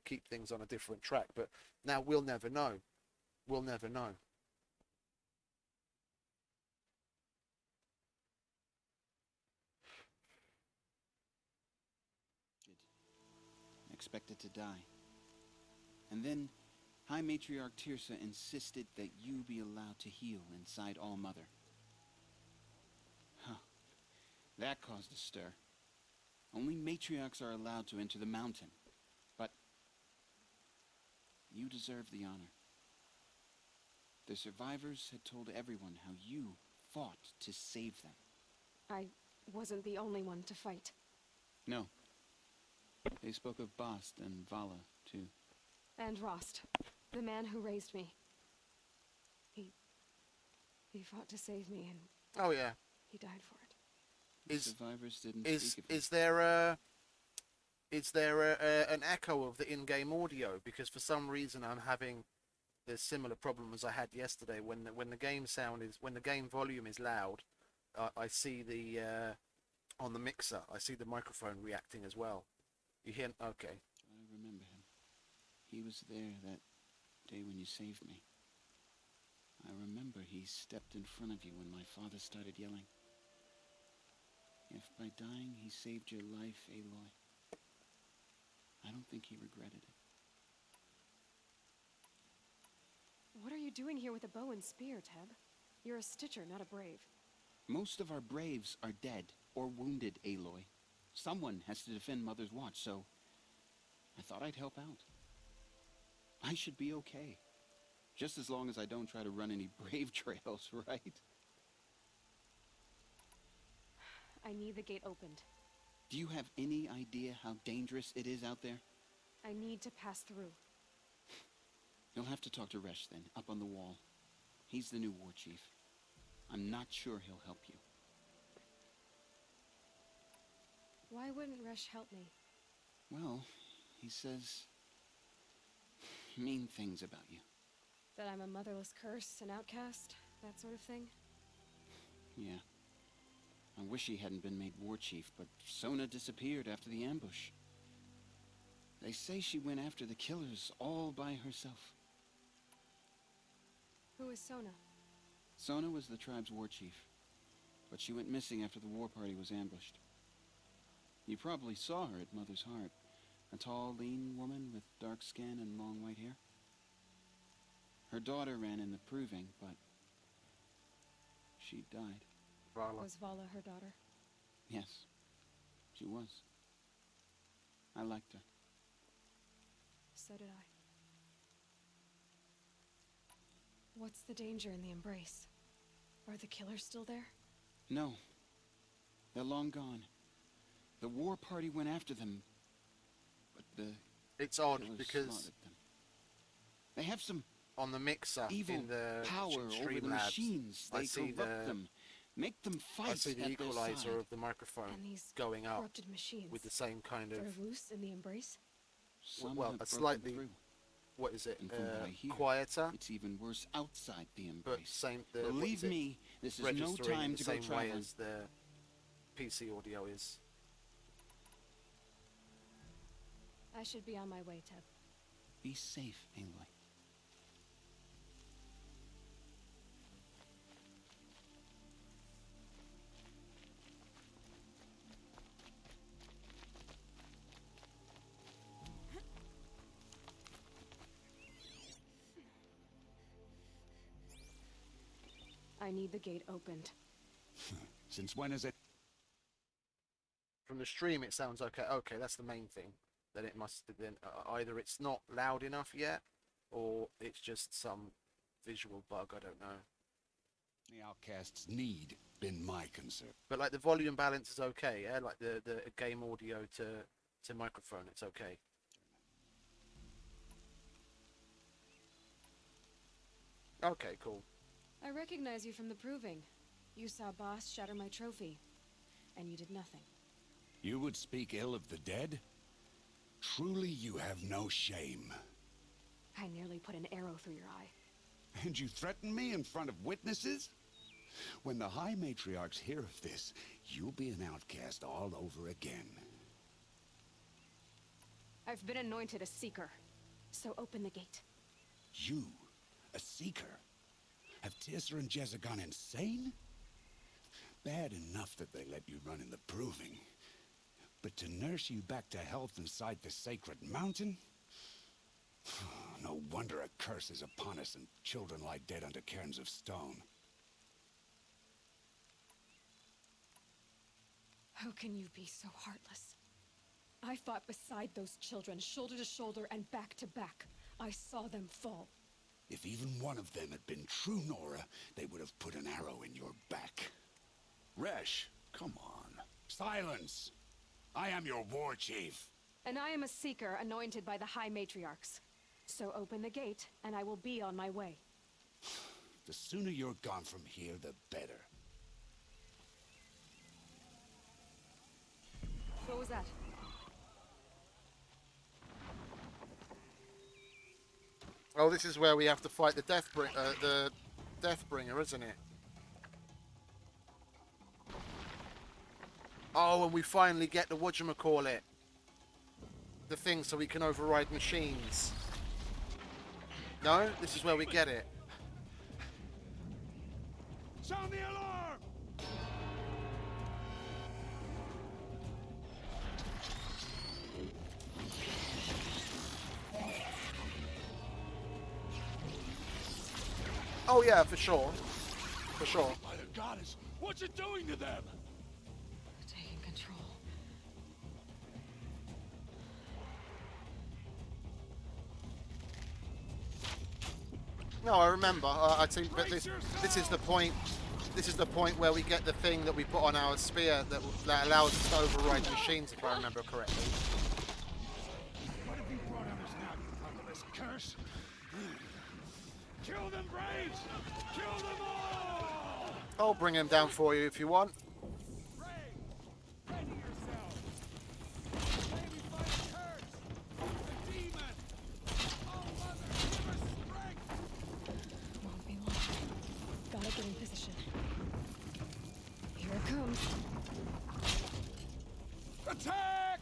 Speaker 1: keep things on a different track? But now we'll never know. We'll never know.
Speaker 15: Expected to die. And then High Matriarch Tirsa insisted that you be allowed to heal inside All Mother. Huh. That caused a stir. Only matriarchs are allowed to enter the mountain. But you deserve the honor. The survivors had told everyone how you fought to save them.
Speaker 4: I wasn't the only one to fight.
Speaker 15: No. They spoke of Bast and Vala, too.
Speaker 4: And Rost, the man who raised me. He fought to save me, and
Speaker 1: oh yeah,
Speaker 4: he died for it.
Speaker 15: The survivors didn't speak of it.
Speaker 1: Is there an echo of the in-game audio? Because for some reason I'm having the similar problem as I had yesterday when the game volume is loud. I see the on the mixer, I see the microphone reacting as well. You hear? Okay.
Speaker 15: I remember him. was there that day when you saved me. I remember he stepped in front of you when my father started yelling. If by dying he saved your life, Aloy, I don't think he regretted it.
Speaker 16: What are you doing here with a bow and spear, Teb? You're a Stitcher, not a brave.
Speaker 15: Most of our braves are dead or wounded, Aloy. Someone has to defend Mother's Watch, so I thought I'd help out. I should be okay. Just as long as I don't try to run any brave trails, right?
Speaker 16: I need the gate opened.
Speaker 15: Do you have any idea how dangerous it is out there?
Speaker 16: I need to pass through.
Speaker 15: You'll have to talk to Resh then, up on the wall. He's the new war chief. I'm not sure he'll help you.
Speaker 16: Why wouldn't Resh help me?
Speaker 15: Well, he says mean things about you.
Speaker 16: That I'm a motherless curse, an outcast, that sort of thing?
Speaker 15: Yeah. I wish he hadn't been made war chief, but Sona disappeared after the ambush. They say she went after the killers all by herself.
Speaker 16: Who is Sona?
Speaker 15: Sona was the tribe's war chief, but she went missing after the war party was ambushed. You probably saw her at Mother's Heart. A tall, lean woman with dark skin and long white hair. Her daughter ran in the proving, but she died.
Speaker 1: Vala.
Speaker 16: Was Vala her daughter?
Speaker 15: Yes, she was. I liked her.
Speaker 16: So did I. What's the danger in the embrace? Are the killers still there?
Speaker 15: No. They're long gone. The war party went after them, but the
Speaker 1: It's odd
Speaker 15: killers
Speaker 1: because
Speaker 15: slaughtered them. They have some
Speaker 1: on the mixer
Speaker 15: evil
Speaker 1: in the
Speaker 15: power over the
Speaker 1: Streamlabs,
Speaker 15: machines. They
Speaker 1: I see
Speaker 15: corrupt them, make them fight
Speaker 1: I see the
Speaker 15: at their
Speaker 1: equalizer
Speaker 15: side.
Speaker 1: of the microphone
Speaker 16: And these
Speaker 1: going up
Speaker 16: corrupted machines.
Speaker 1: with the same kind of
Speaker 16: They're loose in the embrace?
Speaker 15: Some
Speaker 1: well,
Speaker 15: have
Speaker 1: a
Speaker 15: broken
Speaker 1: slightly
Speaker 15: through.
Speaker 1: what is it?
Speaker 15: And from what I hear,
Speaker 1: Quieter,
Speaker 15: it's even worse outside the
Speaker 1: but
Speaker 15: embrace.
Speaker 1: same. What
Speaker 15: Believe
Speaker 1: is it?
Speaker 15: me, this is no
Speaker 1: Registering
Speaker 15: time
Speaker 1: the
Speaker 15: to go
Speaker 1: same way
Speaker 15: traveling.
Speaker 1: as the PC audio is.
Speaker 16: I should be on my way, Teb.
Speaker 15: Be safe, Aloy.
Speaker 16: I need the gate opened.
Speaker 14: Since when is it?
Speaker 1: From the stream, it sounds okay. Okay, that's the main thing. Then it must have been either it's not loud enough yet, or it's just some visual bug. I don't know.
Speaker 14: The outcast's need been my concern.
Speaker 1: But like the volume balance is okay. Yeah, like the game audio to microphone, it's okay. Okay, cool.
Speaker 16: I recognize you from the proving. You saw Boss shatter my trophy, and you did nothing.
Speaker 14: You would speak ill of the dead? Truly you have no shame.
Speaker 16: I nearly put an arrow through your eye.
Speaker 14: And you threaten me in front of witnesses? When the High Matriarchs hear of this, you'll be an outcast all over again.
Speaker 16: I've been anointed a seeker, so open the gate.
Speaker 14: You, a seeker? Have Tirsa and Jezza gone insane? Bad enough that they let you run in the proving. But to nurse you back to health inside the sacred mountain? No wonder a curse is upon us and children lie dead under cairns of stone.
Speaker 16: How can you be so heartless? I fought beside those children, shoulder to shoulder and back to back. I saw them fall.
Speaker 14: If even one of them had been true Nora, they would have put an arrow in your back. Resh, come on. Silence! I am your war chief.
Speaker 16: And I am a seeker anointed by the High Matriarchs. So open the gate, and I will be on my way.
Speaker 14: The sooner you're gone from here, the better.
Speaker 16: What was that?
Speaker 1: Oh, this is where we have to fight the Deathbringer, isn't it? Oh, and we finally get the whatchamacallit. The thing so we can override machines. No, this is where we get it.
Speaker 2: Sound the alarm!
Speaker 1: Oh yeah, for sure. For sure.
Speaker 5: By the goddess, what's it doing to them?
Speaker 16: Taking control.
Speaker 1: No, I remember. I think, but this is the point. This is the point where we get the thing that we put on our spear that allows us to override machines, if I remember correctly.
Speaker 2: What have you brought on us now, you motherless curse? Kill them, Braves! Kill them all!
Speaker 1: I'll bring him down for you if you want.
Speaker 2: Ready yourselves! Maybe fight a curse! The demon! Oh, mother, give us strength!
Speaker 16: Won't be long. Gotta get in position. Here it comes.
Speaker 2: Attack!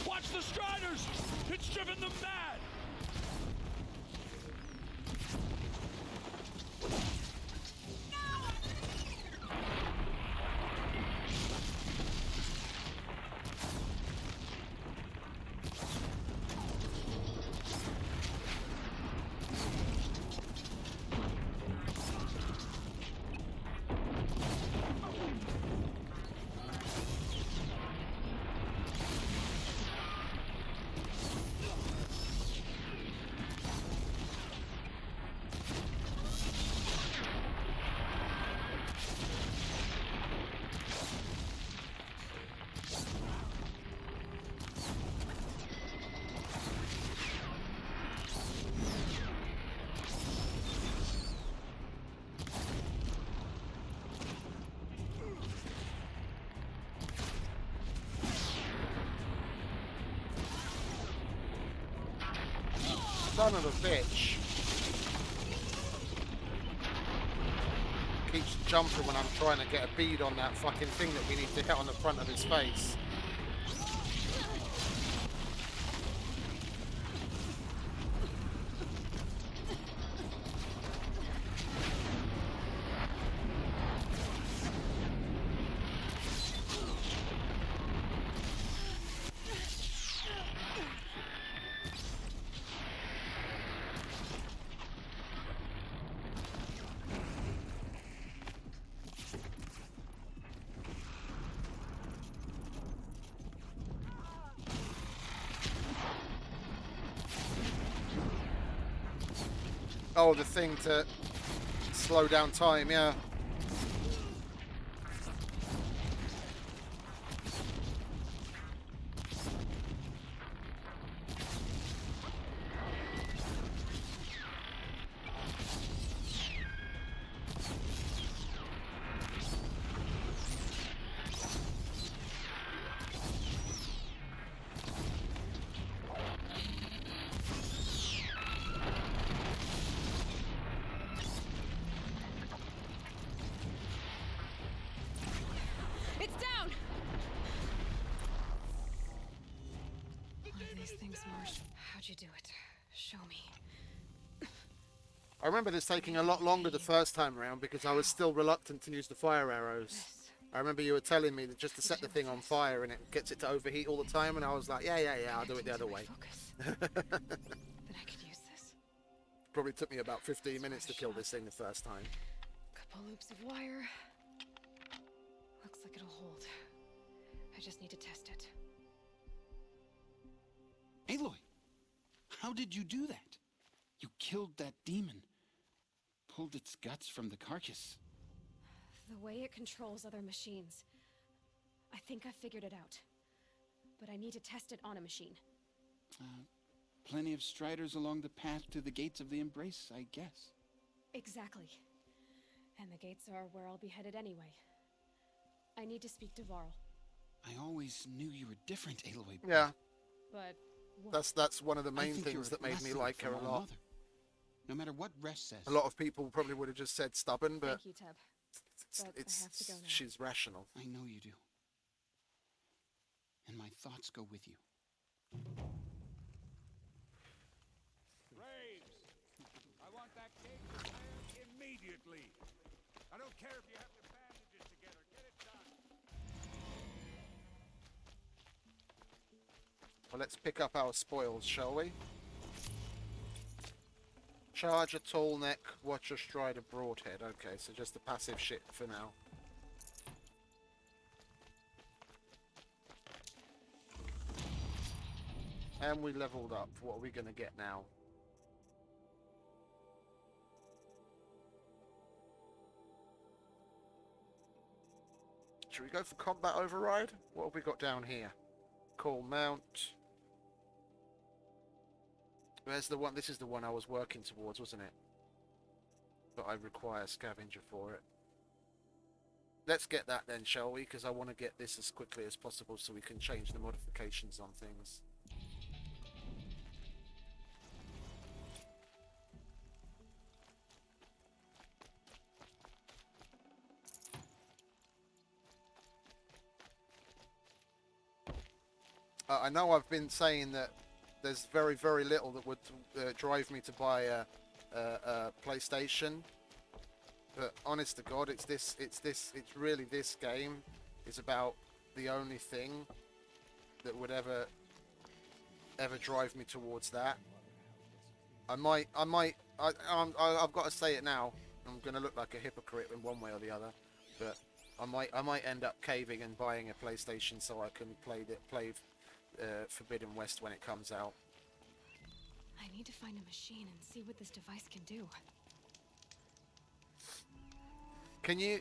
Speaker 5: Watch the Striders! It's driven them mad!
Speaker 1: Son of a bitch. Keeps jumping when I'm trying to get a bead on that fucking thing that we need to hit on the front of his face. Oh, the thing to slow down time, yeah.
Speaker 16: It's down! One of these things, Marsh. How'd you do it? Show me.
Speaker 1: I remember this taking a lot longer the first time around because I was still reluctant to use the fire arrows. I remember you were telling me that just to set the thing on fire and it gets it to overheat all the time, and I was like, yeah, I'll do it the other way.
Speaker 16: Then I could use this.
Speaker 1: Probably took me about 15 minutes to kill this thing the first time.
Speaker 16: Couple loops of wire. Looks like it'll hold. I just need to test it.
Speaker 14: Aloy, how did you do that? You killed that demon. Pulled its guts from the carcass.
Speaker 16: The way it controls other machines. I think I figured it out. But I need to test it on a machine.
Speaker 14: Plenty of Striders along the path to the gates of the Embrace, I guess.
Speaker 16: Exactly. And the gates are where I'll be headed anyway. I need to speak to Varl.
Speaker 14: I always knew you were different, Aloy.
Speaker 1: Yeah.
Speaker 16: But what?
Speaker 1: That's one of the
Speaker 14: I
Speaker 1: main
Speaker 14: think
Speaker 1: things
Speaker 14: you're
Speaker 1: that made me
Speaker 14: lesson
Speaker 1: like her
Speaker 14: from
Speaker 1: a
Speaker 14: All
Speaker 1: lot.
Speaker 14: Mother. No matter what Resh says.
Speaker 1: A lot of people probably would have just said stubborn, but
Speaker 16: Thank you, Teb. But I have to go now.
Speaker 1: she's rational.
Speaker 14: I know you do. And my thoughts go with you.
Speaker 2: immediately. I don't care if you have to bandage it together. Get it done.
Speaker 1: Well, let's pick up our spoils, shall we? Charge a tall neck, watch a stride a broadhead. Okay, so just the passive shit for now. And we leveled up. What are we going to get now? Should we go for combat override? What have we got down here? Call mount. Where's the one? This is the one I was working towards, wasn't it? But I require scavenger for it. Let's get that then, shall we? Because I want to get this as quickly as possible so we can change the modifications on things. I know I've been saying that there's very, very little that would drive me to buy a PlayStation, but honest to God, it's really this game is about the only thing that would ever drive me towards that. I've got to say it now. I'm gonna look like a hypocrite in one way or the other, but I might end up caving and buying a PlayStation so I can play Forbidden West when it comes out.
Speaker 16: I need to find a machine and see what this device can do.
Speaker 1: Can you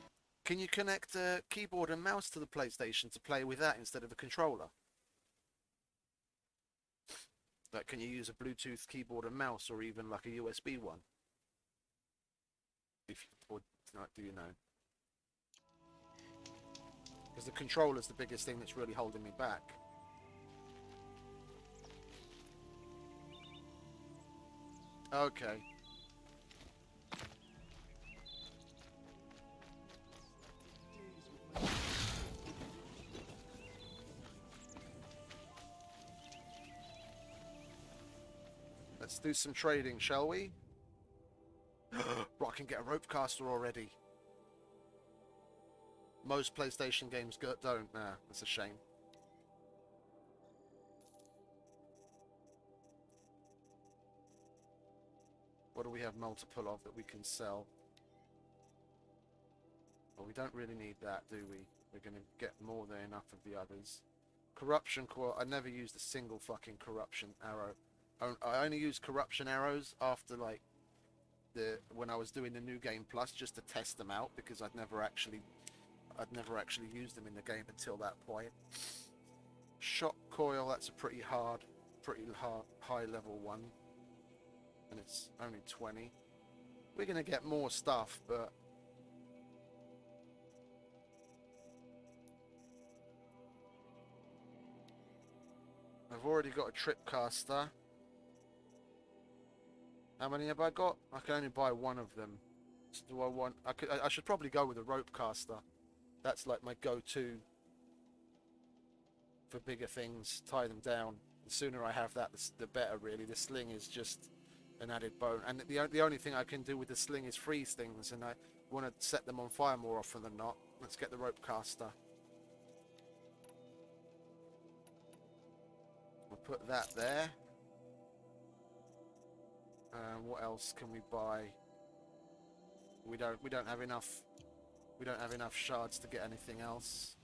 Speaker 1: connect a keyboard and mouse to the PlayStation to play with that instead of a controller? Like, can you use a Bluetooth keyboard and mouse, or even like a USB one? Or do you know? Because the controller's the biggest thing that's really holding me back. Okay. Let's do some trading, shall we? Bro, I can get a rope caster already. Most PlayStation games don't. Nah, that's a shame. What do we have multiple of that we can sell? Well, we don't really need that, do we? We're going to get more than enough of the others. Corruption coil. I never used a single fucking corruption arrow. I only used corruption arrows after, like, when I was doing the New Game Plus, just to test them out, because I'd never actually used them in the game until that point. Shot coil. That's a pretty high level one. And it's only 20. We're going to get more stuff, but I've already got a trip caster. How many have I got? I can only buy one of them. So do I want... I should probably go with a rope caster. That's like my go-to for bigger things. Tie them down. The sooner I have that, the better, really. The sling is just an added bone. And the only thing I can do with the sling is freeze things, and I want to set them on fire more often than not. Let's get the rope caster. We'll put that there. What else can we buy? We don't have enough. We don't have enough shards to get anything else.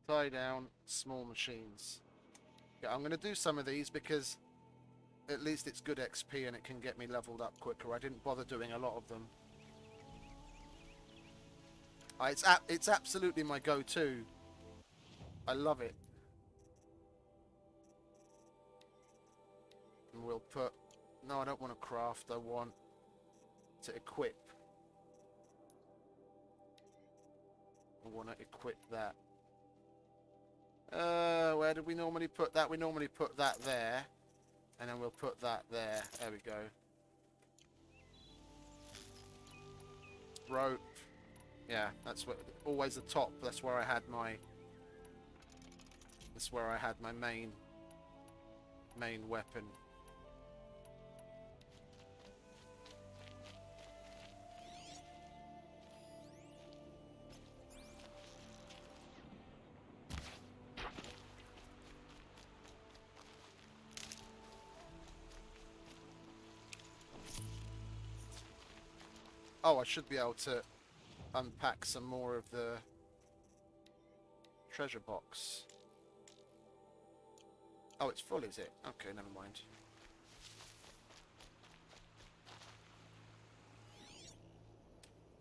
Speaker 1: Tie down small machines. Yeah, I'm going to do some of these because at least it's good XP and it can get me leveled up quicker. I didn't bother doing a lot of them. It's absolutely my go-to. I love it. And we'll put... No, I don't want to craft. I want to equip. I want to equip that. Where did we normally put that? We normally put that there. And then we'll put that there. There we go. Rope. Yeah, that's what, always the top. That's where I had my main weapon. Oh, I should be able to unpack some more of the treasure box. Oh, it's full, is it? Okay, never mind.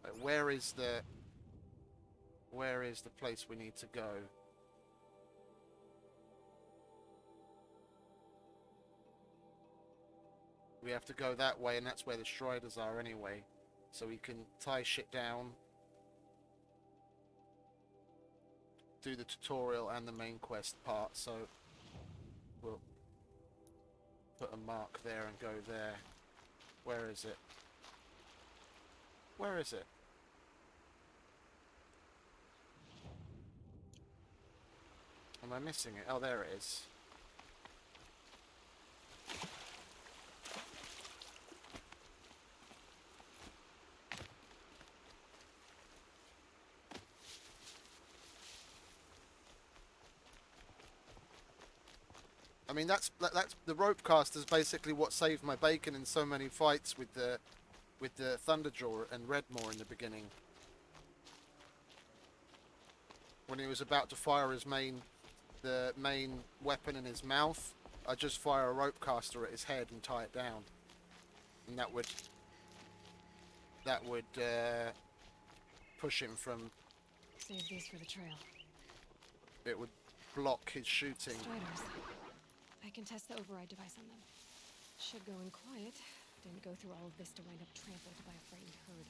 Speaker 1: Right, where is the place we need to go? We have to go that way, and that's where the Striders are anyway. So we can tie shit down, do the tutorial and the main quest part. So we'll put a mark there and go there. Where is it? Where is it? Am I missing it? Oh, there it is. I mean, that's the rope cast is basically what saved my bacon in so many fights with the Thunderjaw and Redmore in the beginning. When he was about to fire the main weapon in his mouth, I just fire a rope caster at his head and tie it down, and that would push him from.
Speaker 16: Save these for the trail.
Speaker 1: It would block his shooting.
Speaker 16: Striders. I can test the override device on them. Should go in quiet. Didn't go through all of this to wind up trampled by a frightened herd.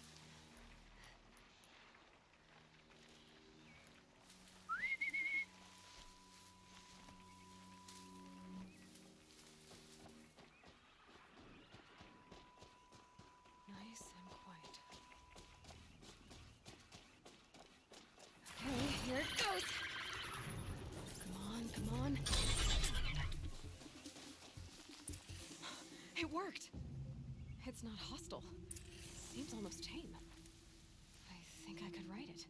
Speaker 16: Nice and quiet. Okay, here it goes. Come on, come on. It worked! It's not hostile. Seems almost tame. I think I could ride it.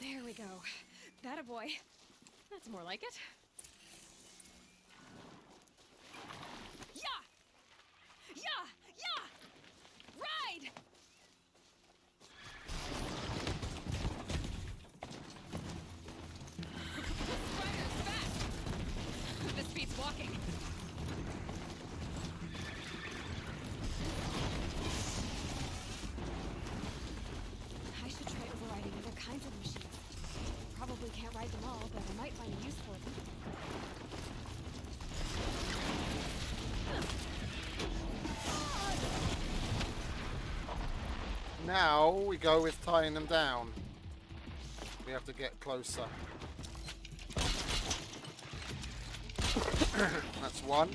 Speaker 16: There we go. That a boy. That's more like it. Yeah! Yeah! Yeah! Ride! Spider's fast! This beats walking. I should try overriding other kinds of machines. Probably can't ride them all, but I might find a use for them.
Speaker 1: Now we go with tying them down. We have to get closer. That's one.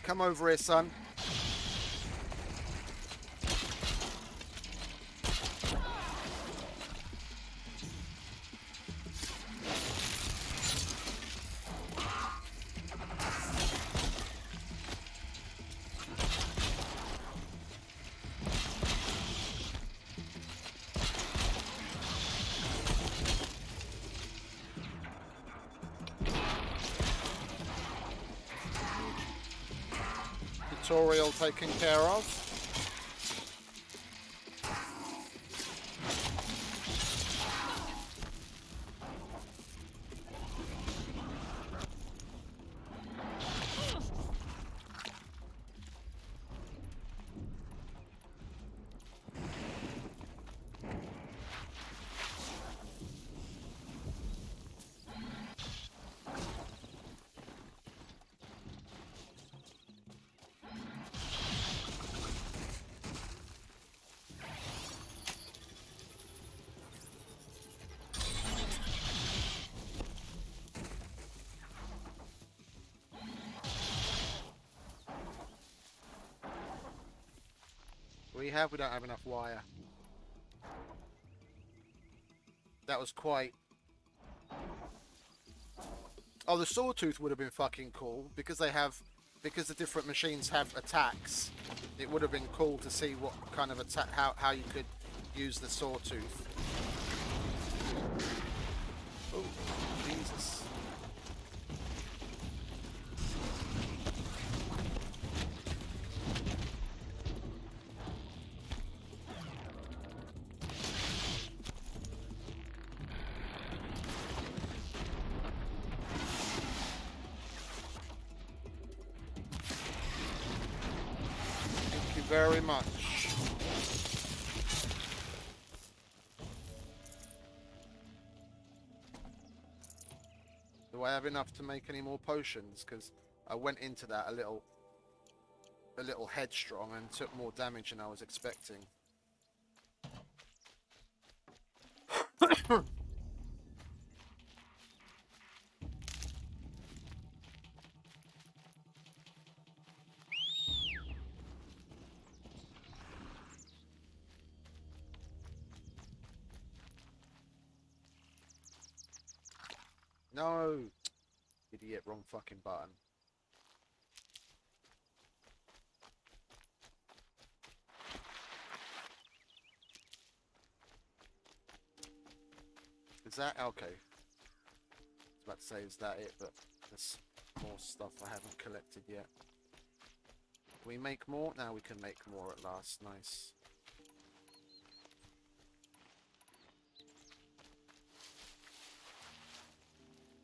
Speaker 1: Come over here, son. Tutorial taken care of. we have? We don't have enough wire. That was quite... Oh, the sawtooth would have been fucking cool because they have... Because the different machines have attacks. It would have been cool to see what kind of attack... How you could use the sawtooth. Oh, Jesus. Very much. Do I have enough to make any more potions? Because I went into that a little headstrong and took more damage than I was expecting. No! Idiot, wrong fucking button. Is that okay? I was about to say, is that it? But there's more stuff I haven't collected yet. Can we make more? Now we can make more at last. Nice.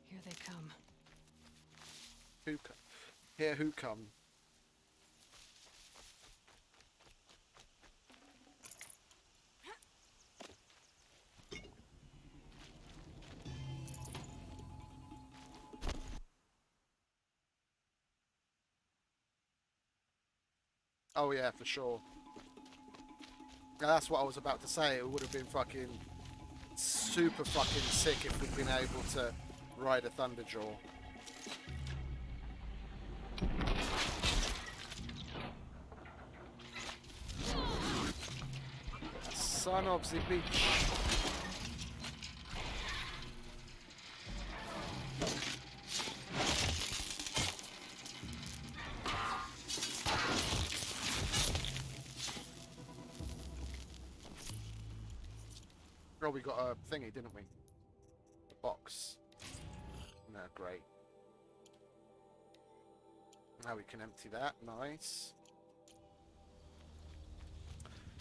Speaker 16: Here they come.
Speaker 1: Who come? Here, who come? Oh yeah, for sure. Now, that's what I was about to say. It would have been fucking super fucking sick if we'd been able to ride a Thunderjaw. Son of the bitch. Oh, we got a thingy, didn't we? A box. No, great. Now we can empty that. Nice.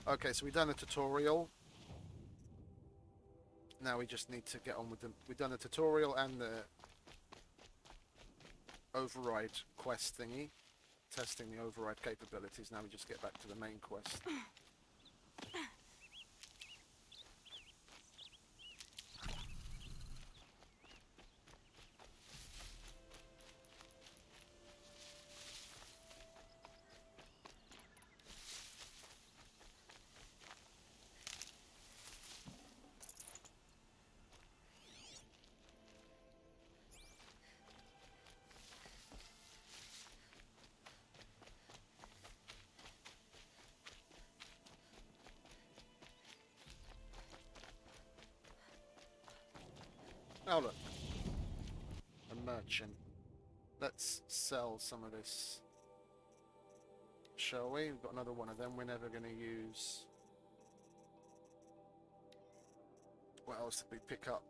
Speaker 1: Okay, so we've done the tutorial. Now we just need to get on with the... We've done the tutorial and the override quest thingy. Testing the override capabilities. Now we just get back to the main quest. Oh look, a merchant. Let's sell some of this, shall we? We've got another one of them we're never going to use. What else did we pick up?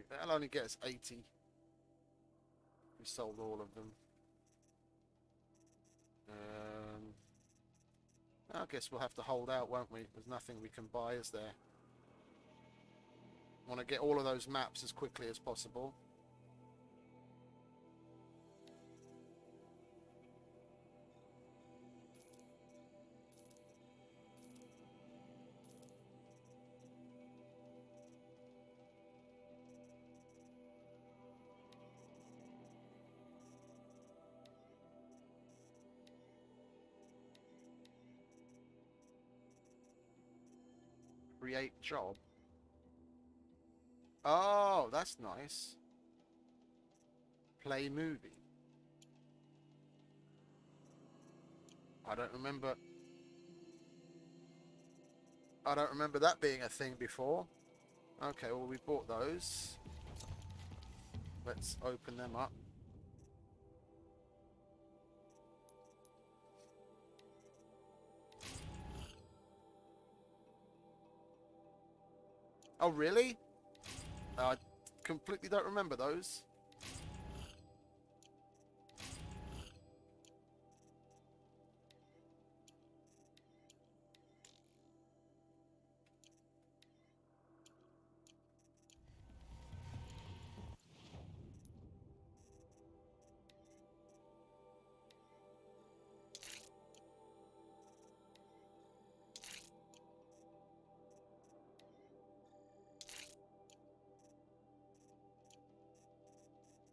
Speaker 1: That'll only get us 80. We sold all of them. I guess we'll have to hold out, won't we? There's nothing we can buy, is there? Want to get all of those maps as quickly as possible. Create job. Oh, that's nice. Play movie. I don't remember that being a thing before. Okay, well, we bought those. Let's open them up. Oh, really? I completely don't remember those.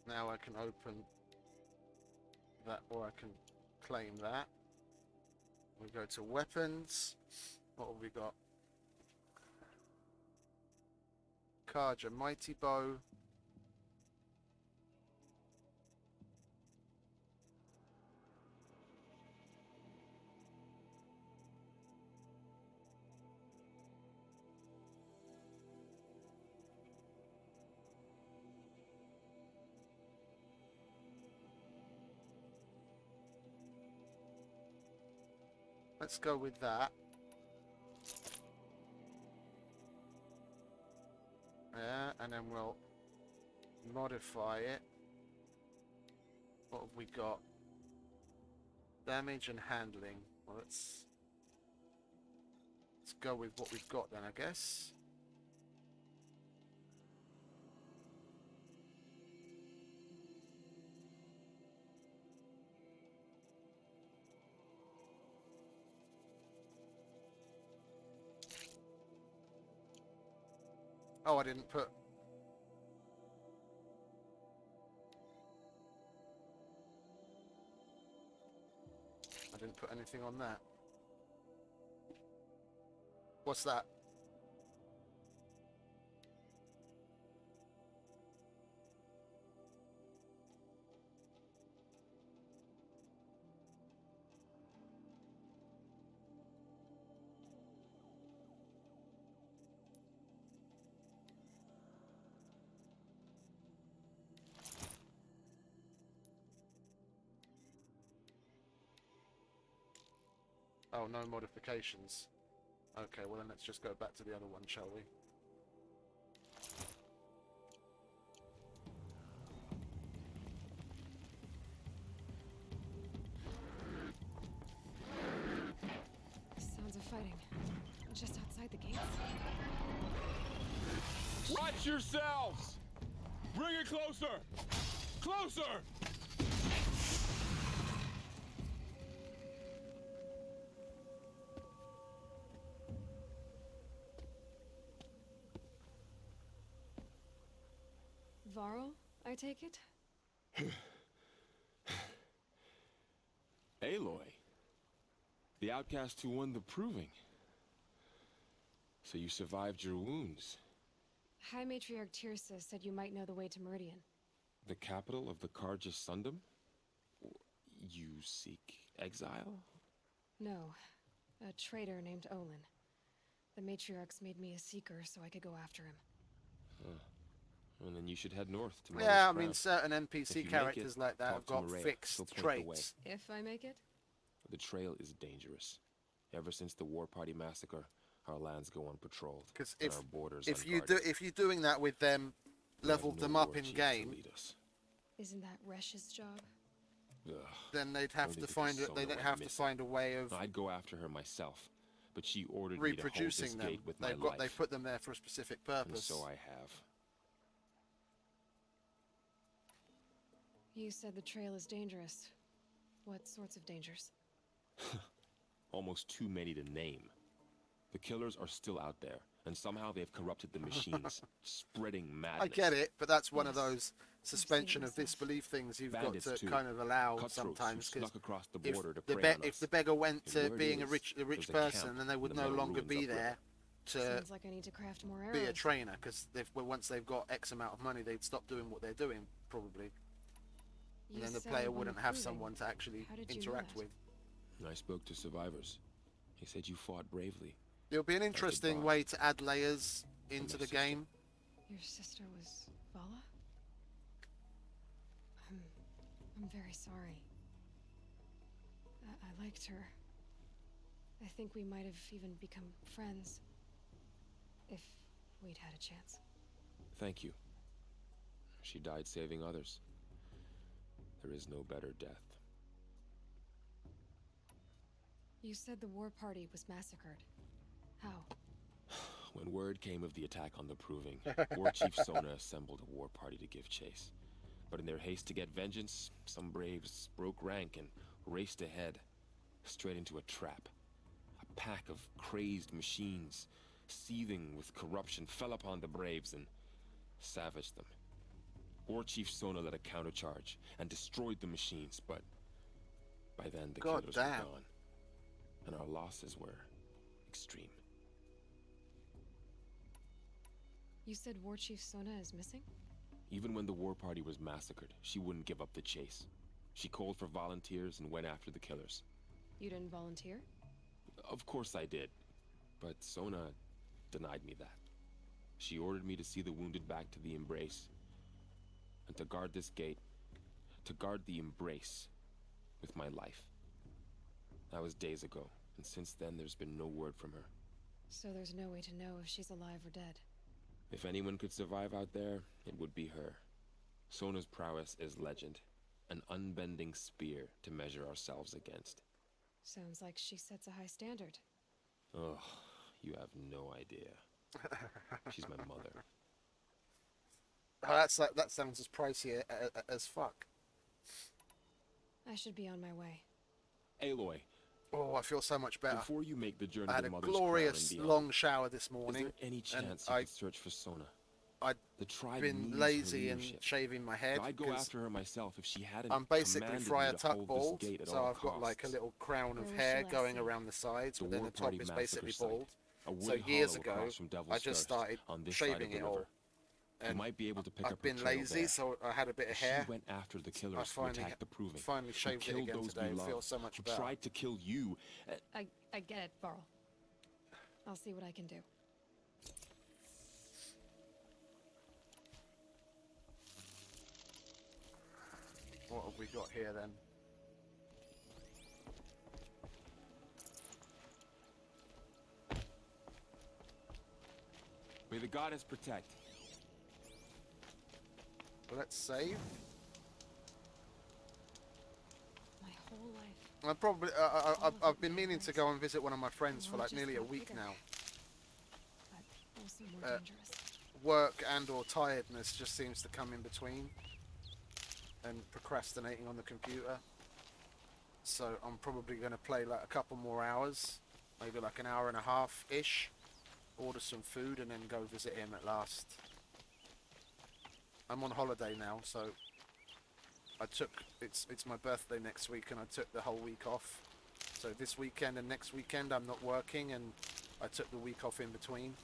Speaker 1: Now I can open that, or I can claim that. We go to weapons. What have we got? Karja, mighty bow. Let's go with that. Yeah, and then we'll modify it. What have we got? Damage and handling. Well, let's go with what we've got then, I guess. Oh, I didn't put... I didn't put anything on that. What's that? Oh, no modifications. Okay, well then let's just go back to the other one, shall we?
Speaker 16: Sounds of fighting. Just outside the gates.
Speaker 13: Watch yourselves! Bring it closer! Closer!
Speaker 16: Varl, I take it?
Speaker 13: Aloy. The outcast who won the proving. So you survived your wounds.
Speaker 16: High Matriarch Tirsa said you might know the way to Meridian.
Speaker 13: The capital of the Karja Sundom? You seek exile?
Speaker 16: No. A traitor named Olin. The Matriarchs made me a seeker so I could go after him.
Speaker 13: Huh. And then you should head north to
Speaker 1: Yeah, I
Speaker 13: Mother's
Speaker 1: mean,
Speaker 13: Crown.
Speaker 1: certain
Speaker 13: If
Speaker 1: NPC
Speaker 13: you make
Speaker 1: characters
Speaker 13: it,
Speaker 1: like that
Speaker 13: talk
Speaker 1: have
Speaker 13: to
Speaker 1: got
Speaker 13: Maria.
Speaker 1: fixed
Speaker 13: She'll point the way.
Speaker 1: traits.
Speaker 16: If I make it?
Speaker 13: The trail is dangerous. Ever since the War Party massacre, our lands go unpatrolled.
Speaker 1: Because
Speaker 13: and our borders
Speaker 1: if
Speaker 13: unguarded.
Speaker 1: you're doing that with them,
Speaker 13: We have
Speaker 1: leveled
Speaker 13: no
Speaker 1: them up
Speaker 13: war
Speaker 1: in
Speaker 13: chief to
Speaker 1: game,
Speaker 13: lead us.
Speaker 16: Isn't that Resh's job?
Speaker 13: Ugh.
Speaker 1: then they'd have
Speaker 13: Only
Speaker 1: to
Speaker 13: the
Speaker 1: find
Speaker 13: persona
Speaker 1: they'd
Speaker 13: went
Speaker 1: have to
Speaker 13: missing.
Speaker 1: find a way of
Speaker 13: I'd go after her myself, but she ordered me to hold this
Speaker 1: reproducing them.
Speaker 13: gate with my life.
Speaker 1: They put them there for a specific
Speaker 13: And
Speaker 1: purpose.
Speaker 13: so I have.
Speaker 16: You said the trail is dangerous. What sorts of dangers?
Speaker 13: Almost too many to name. The killers are still out there, and somehow they've corrupted the machines, spreading madness.
Speaker 1: I get it, but that's one of those suspension of disbelief things you've
Speaker 13: Bandits
Speaker 1: got to
Speaker 13: too.
Speaker 1: kind of allow
Speaker 13: Cutthroats who
Speaker 1: sometimes. Because
Speaker 13: snuck across the
Speaker 1: if
Speaker 13: border to
Speaker 1: the
Speaker 13: prey on
Speaker 1: if
Speaker 13: us.
Speaker 1: the beggar went
Speaker 13: And
Speaker 1: to
Speaker 13: word
Speaker 1: being a
Speaker 13: is,
Speaker 1: rich
Speaker 13: there's a
Speaker 1: person,
Speaker 13: camp
Speaker 1: then they would
Speaker 13: in the
Speaker 1: no
Speaker 13: metal
Speaker 1: longer
Speaker 13: ruins
Speaker 1: be
Speaker 13: upriver.
Speaker 1: there. to
Speaker 16: Sounds like I need to craft more arrows.
Speaker 1: be a trainer, because once they've got X amount of money, they'd stop doing what they're doing, probably.
Speaker 16: You
Speaker 1: And then the
Speaker 16: said
Speaker 1: player
Speaker 16: when
Speaker 1: wouldn't have
Speaker 16: proving.
Speaker 1: someone to actually
Speaker 16: How did you know
Speaker 1: interact
Speaker 16: that?
Speaker 1: with.
Speaker 13: I spoke to survivors. They said you fought bravely.
Speaker 1: It'll be an interesting
Speaker 13: Bob.
Speaker 1: way to add layers into
Speaker 13: my
Speaker 1: the
Speaker 13: sister.
Speaker 1: game.
Speaker 16: Your sister was Vala? I'm very sorry. I liked her. I think we might have even become friends. If we'd had a chance.
Speaker 13: Thank you. She died saving others. There is no better death.
Speaker 16: You said the war party was massacred. How?
Speaker 13: When word came of the attack on the Proving, War Chief Sona assembled a war party to give chase. But in their haste to get vengeance, some braves broke rank and raced ahead, straight into a trap. A pack of crazed machines, seething with corruption, fell upon the braves and savaged them. War Chief Sona led a countercharge and destroyed the machines, but by then the
Speaker 1: God
Speaker 13: killers
Speaker 1: damn.
Speaker 13: were gone, and our losses were extreme.
Speaker 16: You said War Chief Sona is missing?
Speaker 13: Even when the war party was massacred, she wouldn't give up the chase. She called for volunteers and went after the killers.
Speaker 16: You didn't volunteer?
Speaker 13: Of course I did, but Sona denied me that. She ordered me to see the wounded back to the Embrace, and to guard this gate, to guard the Embrace with my life. That was days ago, and since then there's been no word from her.
Speaker 16: So there's no way to know if she's alive or dead.
Speaker 13: If anyone could survive out there, it would be her. Sona's prowess is legend, an unbending spear to measure ourselves against.
Speaker 16: Sounds like she sets a high standard.
Speaker 13: Oh, you have no idea. She's my mother.
Speaker 1: Oh, that sounds as pricey as fuck.
Speaker 16: I should be on my way.
Speaker 13: Aloy,
Speaker 1: Oh, I feel so much better.
Speaker 13: before you make the journey
Speaker 1: I had
Speaker 13: to
Speaker 1: a
Speaker 13: Mother's Crown
Speaker 1: glorious
Speaker 13: and beyond,
Speaker 1: long shower this
Speaker 13: is
Speaker 1: morning.
Speaker 13: there any
Speaker 1: and
Speaker 13: chance you could search for Sona?
Speaker 1: I'd
Speaker 13: The tribe
Speaker 1: been
Speaker 13: needs
Speaker 1: lazy
Speaker 13: her
Speaker 1: and
Speaker 13: leadership.
Speaker 1: shaving my head.
Speaker 13: I'd go
Speaker 1: 'cause
Speaker 13: after her myself if she hadn't
Speaker 1: I'm basically
Speaker 13: commanded
Speaker 1: Friar
Speaker 13: me to
Speaker 1: Tuck
Speaker 13: hold
Speaker 1: bald,
Speaker 13: this gate at
Speaker 1: so
Speaker 13: all
Speaker 1: I've got like a
Speaker 13: costs.
Speaker 1: little crown of
Speaker 16: Where was
Speaker 1: hair
Speaker 16: she last
Speaker 1: going
Speaker 16: seen?
Speaker 1: around the sides,
Speaker 13: The
Speaker 1: but then
Speaker 13: war
Speaker 1: the top
Speaker 13: party
Speaker 1: is
Speaker 13: massacre
Speaker 1: basically
Speaker 13: site,
Speaker 1: bald.
Speaker 13: a wood
Speaker 1: So years
Speaker 13: hollow
Speaker 1: ago,
Speaker 13: across from Devil's
Speaker 1: I just
Speaker 13: Thirst,
Speaker 1: started
Speaker 13: on this side of
Speaker 1: shaving
Speaker 13: the
Speaker 1: it all.
Speaker 13: river. You
Speaker 1: And
Speaker 13: might be able to pick
Speaker 1: I've
Speaker 13: up her
Speaker 1: been
Speaker 13: trail
Speaker 1: lazy,
Speaker 13: there.
Speaker 1: so I had a bit of
Speaker 13: She
Speaker 1: hair.
Speaker 13: went after the
Speaker 1: I
Speaker 13: killers who attacked the Proving,
Speaker 1: finally
Speaker 13: who
Speaker 1: shaved it
Speaker 13: killed
Speaker 1: again
Speaker 13: those
Speaker 1: today.
Speaker 13: we
Speaker 1: It
Speaker 13: love,
Speaker 1: feels so much
Speaker 13: who
Speaker 1: better.
Speaker 13: tried to kill you.
Speaker 16: I get it, Varl. I'll see what I can do.
Speaker 1: What have we got here then?
Speaker 13: May the goddess protect.
Speaker 1: Well, let's save.
Speaker 16: My whole life.
Speaker 1: I'm probably I've been meaning to go and visit one of my friends for like nearly a week now.
Speaker 16: But also more dangerous.
Speaker 1: Work and or tiredness just seems to come in between, and procrastinating on the computer. So I'm probably going to play like a couple more hours, maybe like an hour and a half ish, order some food and then go visit him at last. I'm on holiday now, so I took it's my birthday next week and I took the whole week off. So this weekend and next weekend I'm not working, and I took the week off in between.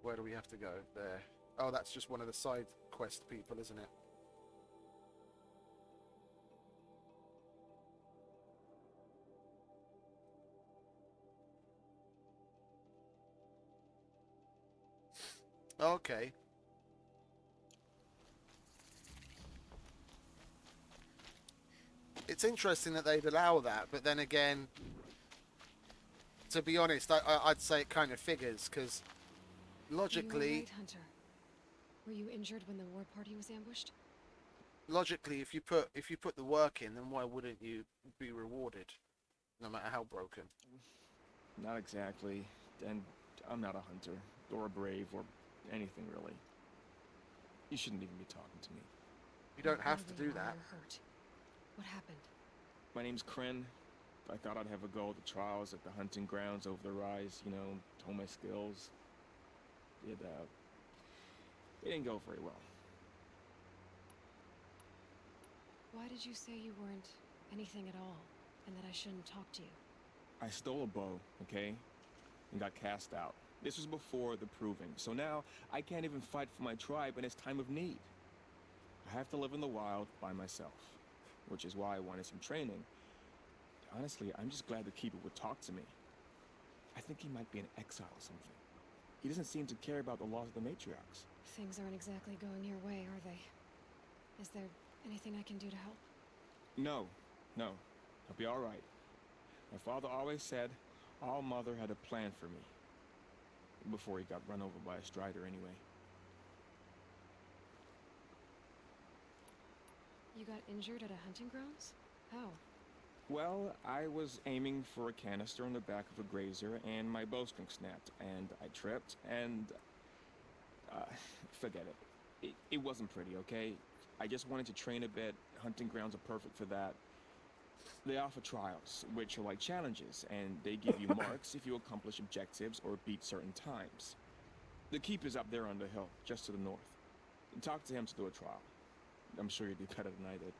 Speaker 1: Where do we have to go? There. Oh, that's just one of the side quest people, isn't it? Okay. It's interesting that they'd allow that, but then again, to be honest, I'd say it kind of figures, because logically,
Speaker 16: You were right, Hunter. Were you injured when the war party was ambushed?
Speaker 1: logically, if you put the work in, then why wouldn't you be rewarded, no matter how broken?
Speaker 17: Not exactly. And I'm not a hunter, or a brave, or anything really. You shouldn't even be talking to me.
Speaker 1: You don't have to do that.
Speaker 16: You're hurt. What happened?
Speaker 17: My name's Kren. I thought I'd have a go at the trials at the hunting grounds over the rise, you know, hone my skills. It didn't go very well.
Speaker 16: Why did you say you weren't anything at all, and that I shouldn't talk to you?
Speaker 17: I stole a bow, okay? And got cast out. This was before the proving, so now I can't even fight for my tribe in its time of need. I have to live in the wild by myself, which is why I wanted some training. Honestly, I'm just glad the Keeper would talk to me. I think he might be in exile or something. He doesn't seem to care about the laws of the matriarchs.
Speaker 16: Things aren't exactly going your way, are they? Is there anything I can do to help?
Speaker 17: No. I'll be all right. My father always said All Mother had a plan for me. Before he got run over by a strider, anyway.
Speaker 16: You got injured at a hunting grounds? How?
Speaker 17: Well, I was aiming for a canister on the back of a grazer, and my bowstring snapped, and I tripped, and... forget it. It wasn't pretty, okay? I just wanted to train a bit. Hunting grounds are perfect for that. They offer trials, which are like challenges, and they give you marks if you accomplish objectives or beat certain times. The Keeper's up there on the hill, just to the north. Talk to him to do a trial. I'm sure you'd do better than I did.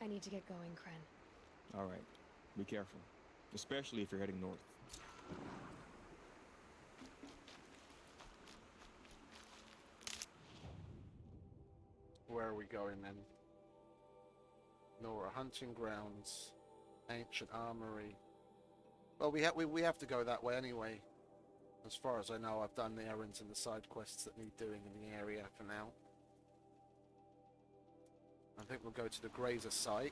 Speaker 16: I need to get going, Kren.
Speaker 17: All right. Be careful. Especially if you're heading north.
Speaker 1: Where are we going then? Nora hunting grounds, ancient armory. Well, we have to go that way anyway. As far as I know, I've done the errands and the side quests that need doing in the area for now. I think we'll go to the grazer site,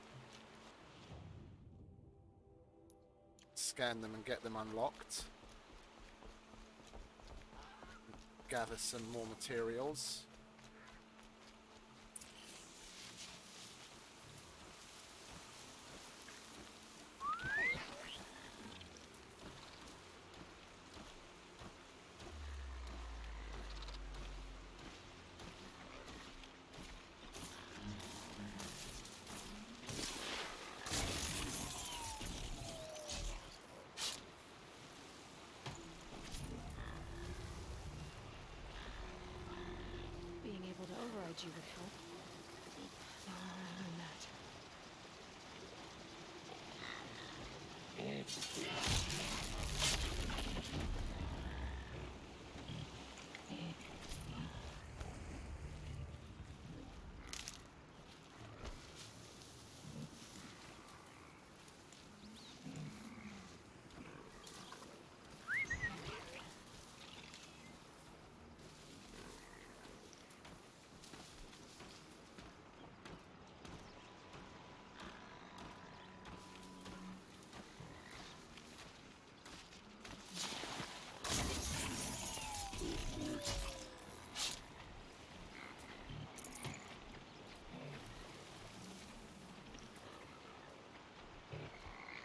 Speaker 1: scan them and get them unlocked, gather some more materials.
Speaker 16: Being able to override you would help. No more than that.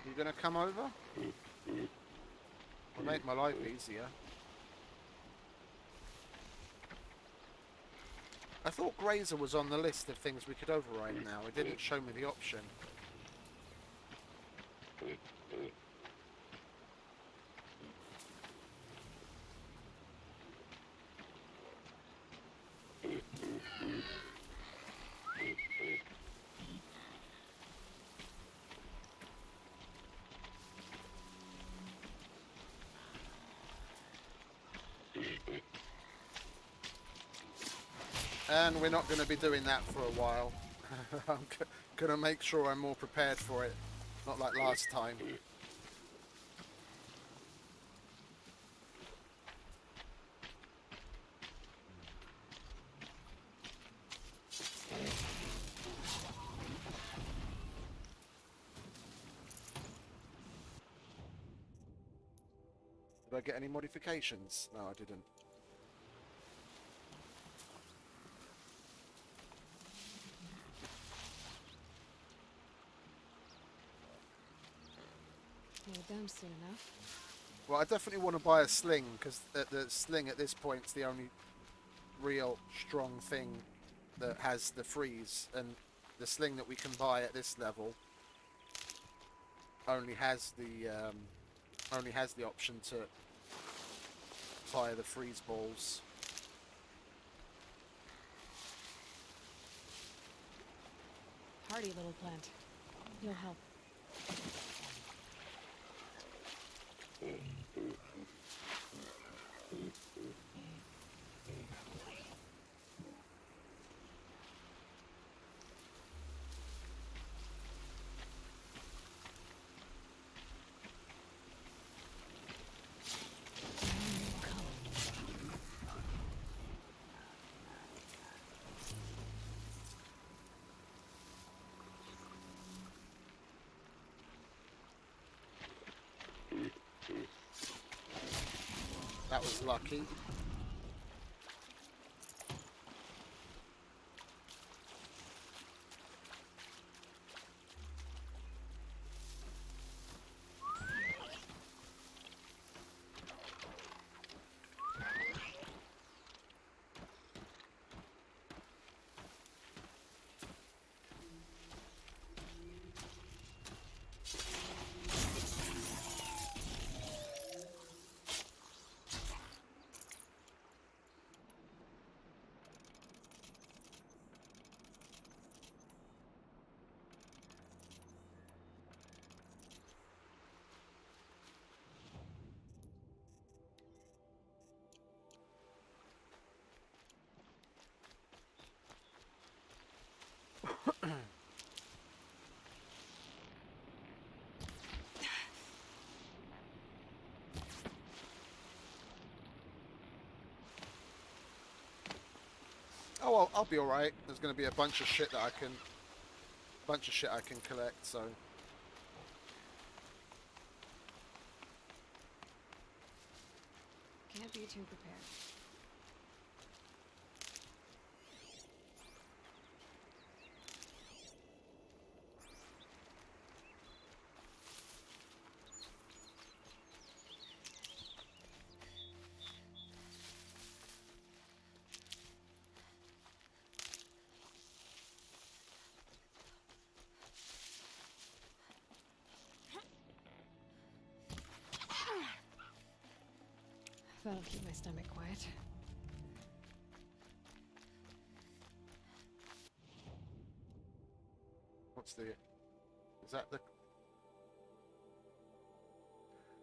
Speaker 1: You gonna come over? Will make my life easier. I thought Grazer was on the list of things we could override now. It didn't show me the option. And we're not going to be doing that for a while. I'm going to make sure I'm more prepared for it. Not like last time. Did I get any modifications? No, I didn't.
Speaker 16: You're done soon enough.
Speaker 1: Well, I definitely want to buy a sling, because the sling at this point is the only real strong thing that has the freeze, and the sling that we can buy at this level only has the option to fire the freeze balls.
Speaker 16: hardy little plant. You'll help.
Speaker 1: That was lucky. Oh well, I'll be all right. There's going to be a bunch of shit that I can collect. So
Speaker 16: Can't be too prepared. That'll keep my stomach quiet.
Speaker 1: what's the? Is that the?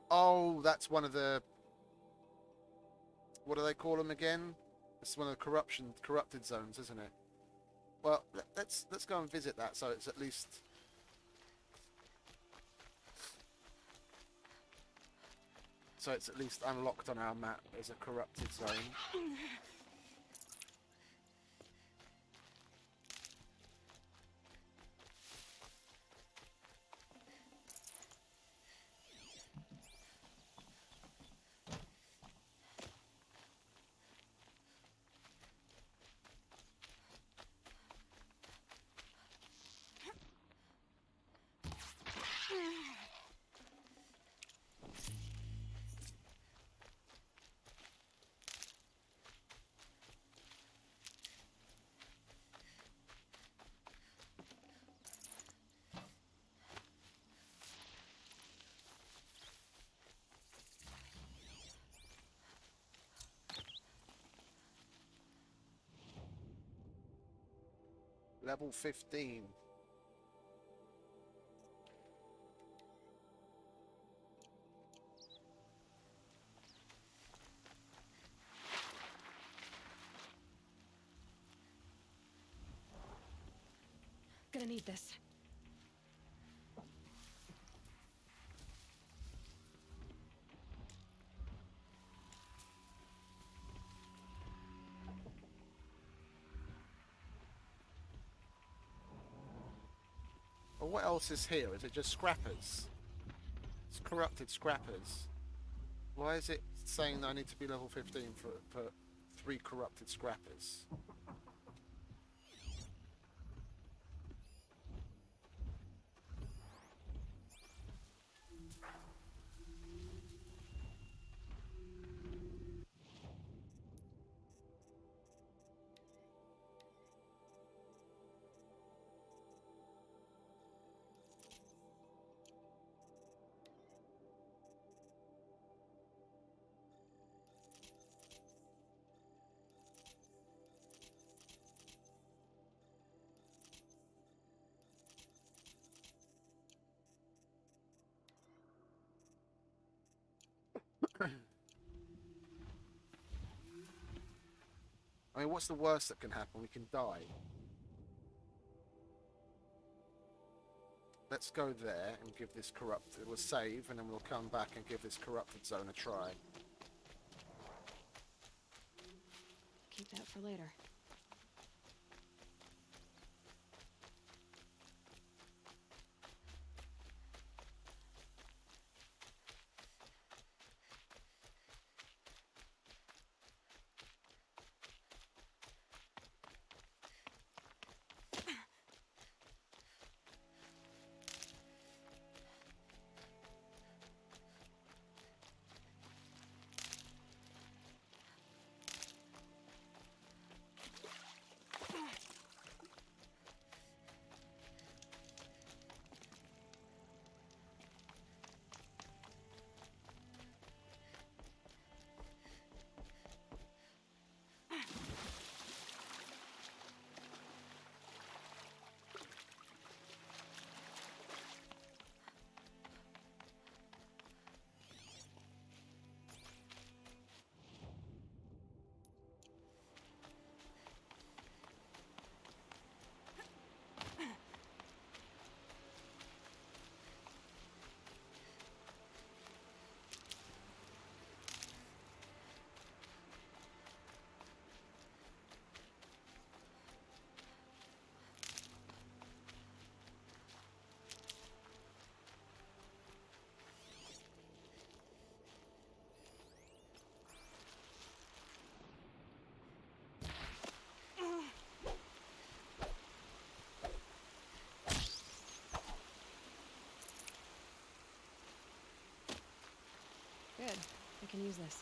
Speaker 1: Oh, that's one of the. What do they call them again? It's one of the corrupted zones, isn't it? Well, let's go and visit that. So it's at least. So it's at least unlocked on our map as a corrupted zone. Level 15.
Speaker 16: Gonna need this.
Speaker 1: Well, what else is here? Is it just scrappers? It's corrupted scrappers. Why is it saying that I need to be level 15 for 3 corrupted scrappers? I mean, what's the worst that can happen? We can die. Let's go there and give this corrupted... We'll save, and then we'll come back and give this corrupted zone a try.
Speaker 16: Keep that for later. Good. I can use this.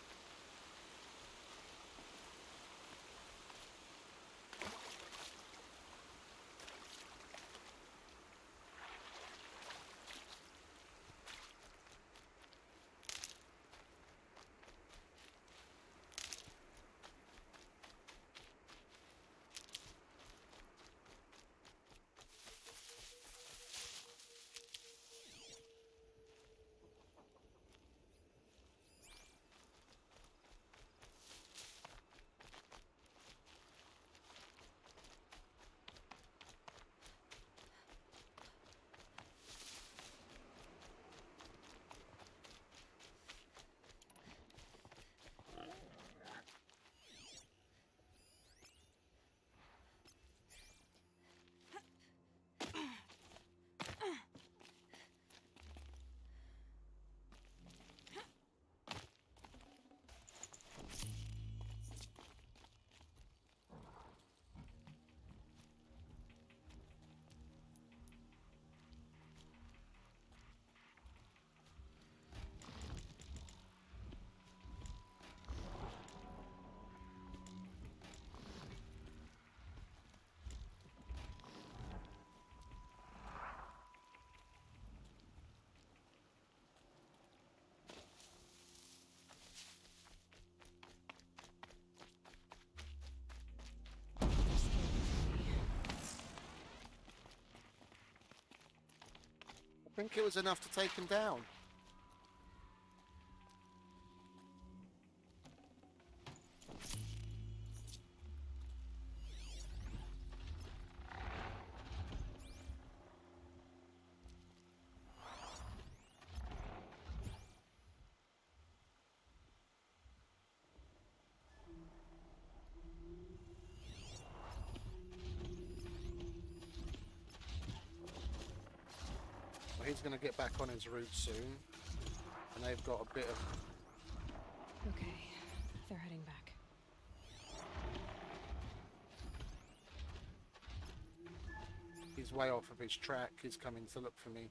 Speaker 1: I think it was enough to take him down. Well, he's going to get back on his route soon, and they've got a bit of...
Speaker 16: Okay, they're heading back.
Speaker 1: He's way off of his track. He's coming to look for me.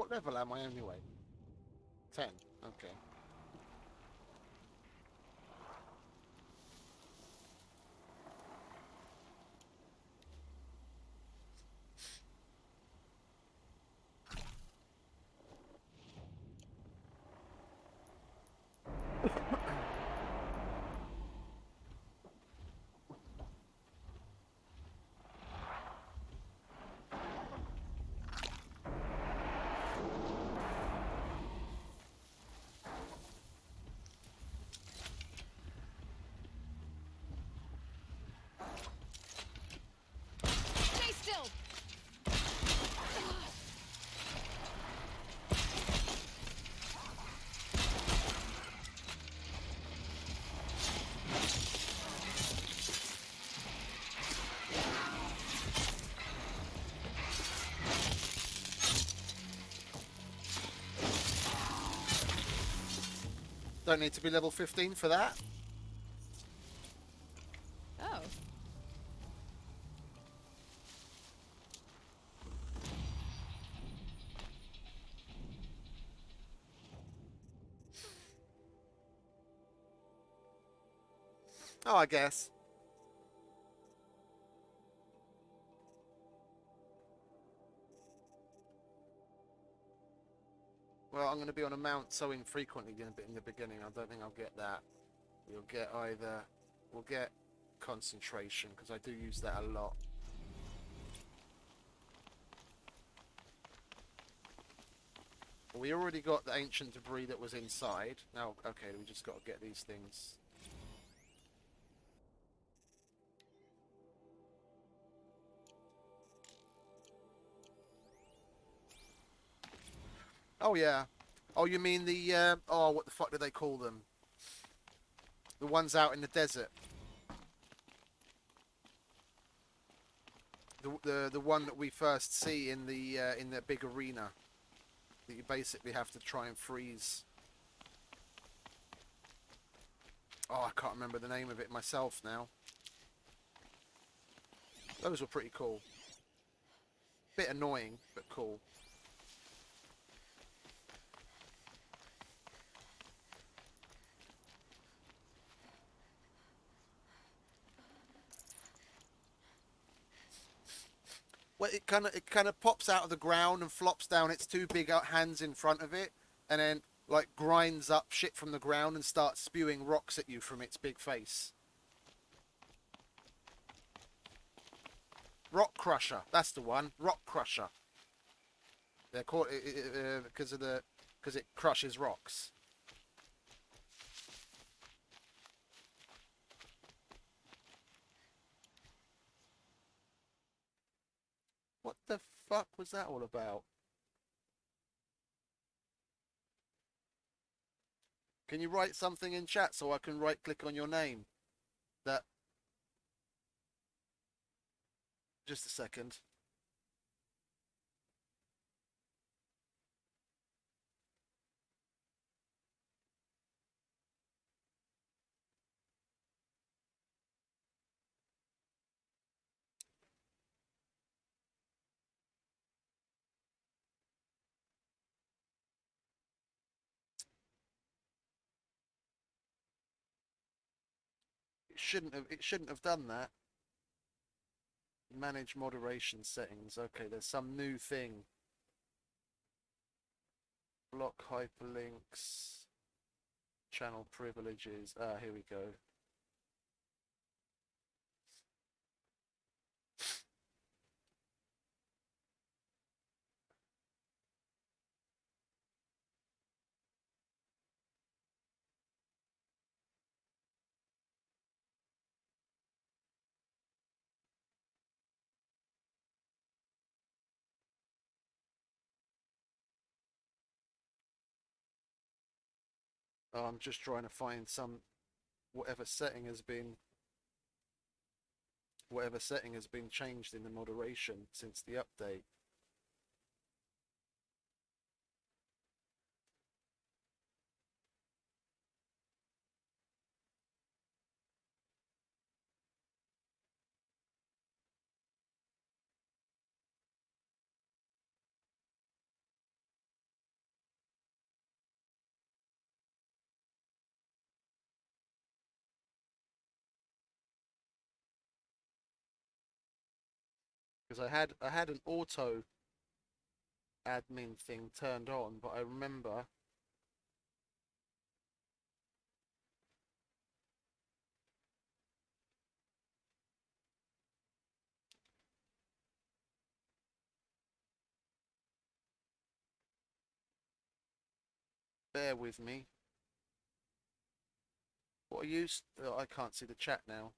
Speaker 1: What level am I anyway? 10. Okay.
Speaker 16: Stay still!
Speaker 1: Don't need to be level 15 for that.
Speaker 16: Oh.
Speaker 1: Oh, I guess. Well, I'm going to be on a mount so infrequently in the beginning. I don't think I'll get that. You'll get either... We'll get concentration, because I do use that a lot. We already got the ancient debris that was inside. Now, okay, we just got to get these things. Oh, yeah. Oh, you mean the, oh, what the fuck do they call them? The ones out in the desert. The one that we first see in the big arena. That you basically have to try and freeze. Oh, I can't remember the name of it myself now. Those were pretty cool. Bit annoying, but cool. Well, it kind of pops out of the ground and flops down its two big hands in front of it, and then like grinds up shit from the ground and starts spewing rocks at you from its big face. Rock Crusher, that's the one. Rock Crusher. They're called because it crushes rocks. What the fuck was that all about? Can you write something in chat so I can right click on your name? That. Just a second. It shouldn't have done that. Manage moderation settings. Okay, there's some new thing. Block hyperlinks. Channel privileges. Ah, here we go. Oh, I'm just trying to find whatever setting has been changed in the moderation since the update. Because I had an auto admin thing turned on, but I remember bear with me. What are you? Oh, I can't see the chat now.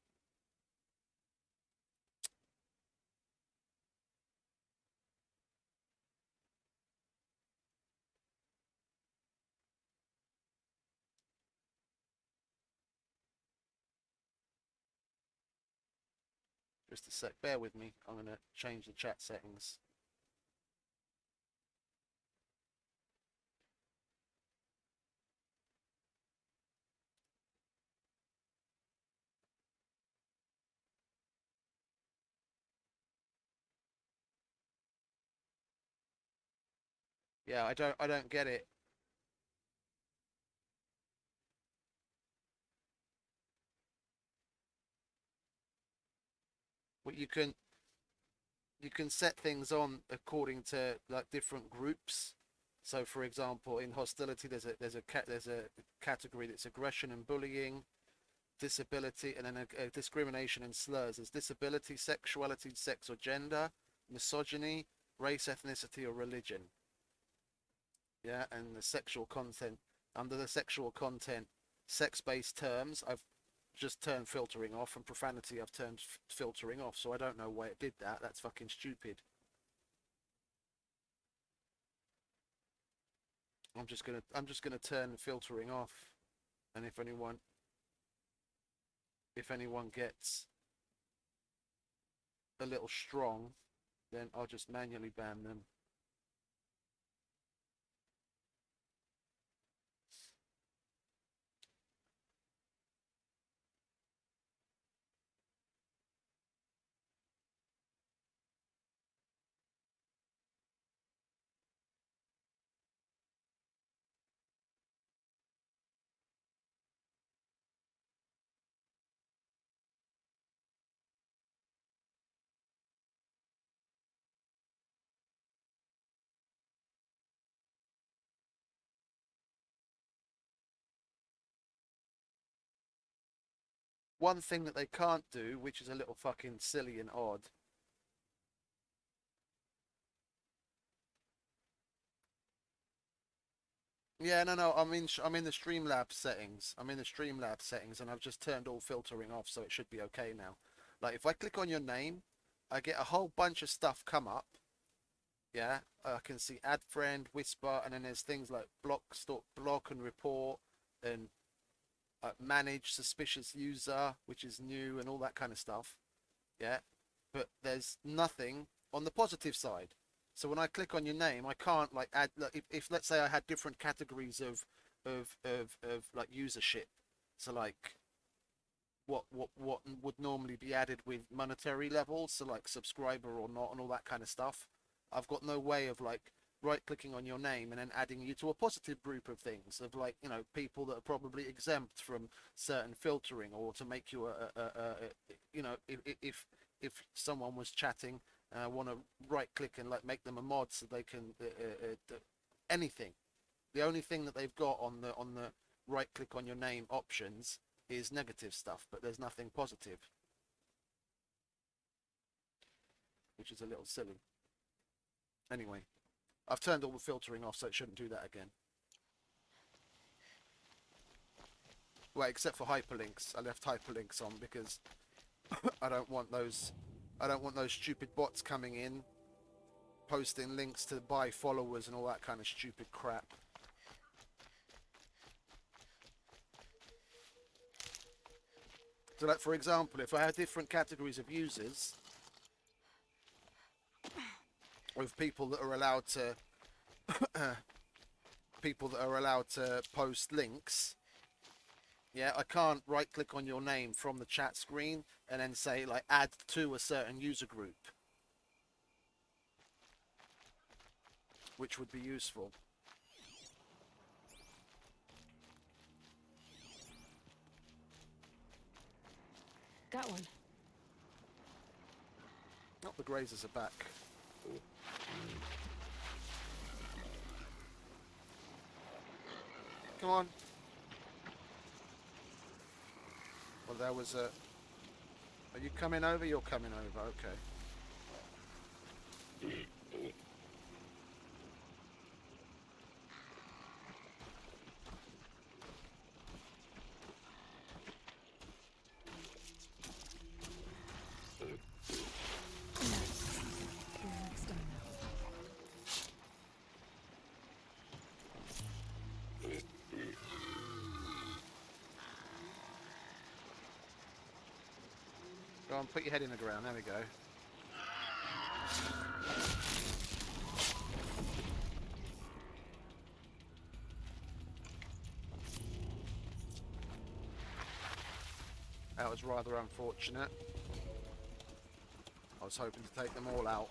Speaker 1: Just a sec. Bear with me. I'm gonna change the chat settings. Yeah, I don't get it. But you can set things on according to like different groups. So, for example, in hostility, there's a category that's aggression and bullying, disability, and then a discrimination and slurs. There's disability, sexuality, sex or gender, misogyny, race, ethnicity, or religion. Yeah, and the sexual content. Under the sexual content, sex-based terms, I've just turned filtering off, and profanity I've turned filtering off. So I don't know why it did that. That's fucking stupid. I'm just gonna turn filtering off, and if anyone gets a little strong, then I'll just manually ban them. One thing that they can't do, which is a little fucking silly and odd. Yeah, no, I'm in the Streamlabs settings. I'm in the Streamlabs settings, and I've just turned all filtering off, so it should be okay now. Like if I click on your name, I get a whole bunch of stuff come up. Yeah, I can see add friend, whisper, and then there's things like block, stop, block, and report, and manage suspicious user, which is new, and all that kind of stuff. Yeah, but there's nothing on the positive side. So when I click on your name, I can't like add. Like, if let's say I had different categories of like usership, so like what would normally be added with monetary levels, so like subscriber or not, and all that kind of stuff. I've got no way of like right clicking on your name and then adding you to a positive group of things of like, you know, people that are probably exempt from certain filtering, or to make you you know, if someone was chatting and I want to right click and like make them a mod so they can anything. The only thing that they've got on the right click on your name options is negative stuff, but there's nothing positive, which is a little silly. Anyway, I've turned all the filtering off, so it shouldn't do that again. Well, except for hyperlinks. I left hyperlinks on because I don't want those stupid bots coming in, posting links to buy followers and all that kind of stupid crap. So like, for example, if I had different categories of users, with people that are allowed to post links, yeah, I can't right click on your name from the chat screen and then say like add to a certain user group, which would be useful.
Speaker 16: Got one.
Speaker 1: Not the grazers are back. Come on. Well, there was a... Are you coming over? You're coming over, okay. Go on, put your head in the ground. There we go. That was rather unfortunate. I was hoping to take them all out.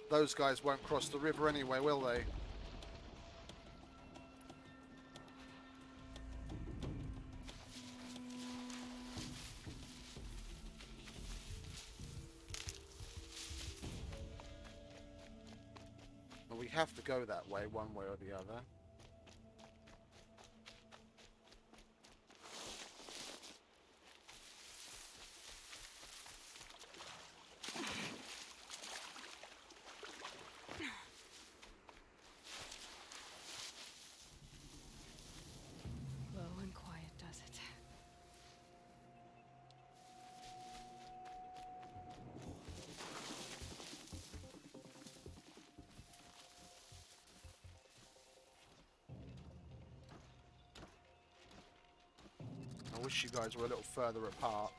Speaker 1: Those guys won't cross the river anyway, will they? Well, we have to go that way, one way or the other.
Speaker 16: Low and quiet does it.
Speaker 1: I wish you guys were a little further apart.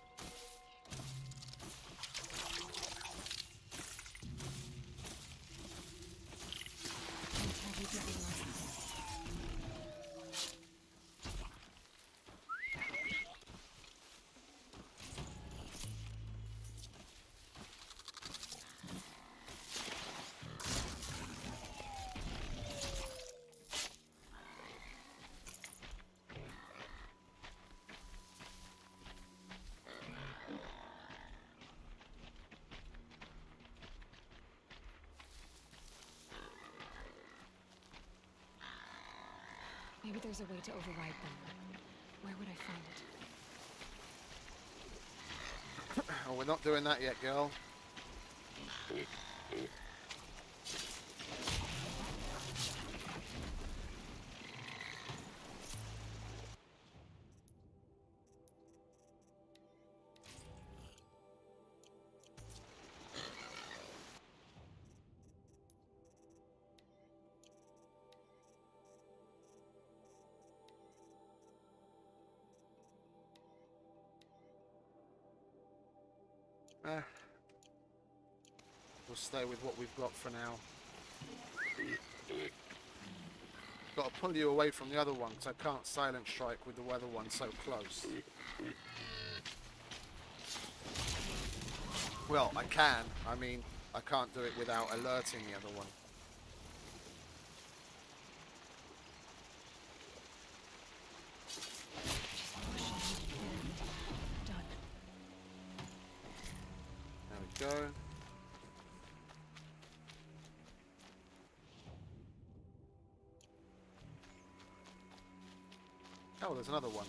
Speaker 16: Maybe there's a way to override them. Where would I find it?
Speaker 1: Oh, we're not doing that yet, girl. We'll stay with what we've got for now. Got to pull you away from the other one, because I can't silent strike with the other one so close. Well, I can. I mean, I can't do it without alerting the other one. There we go. Oh, there's another one.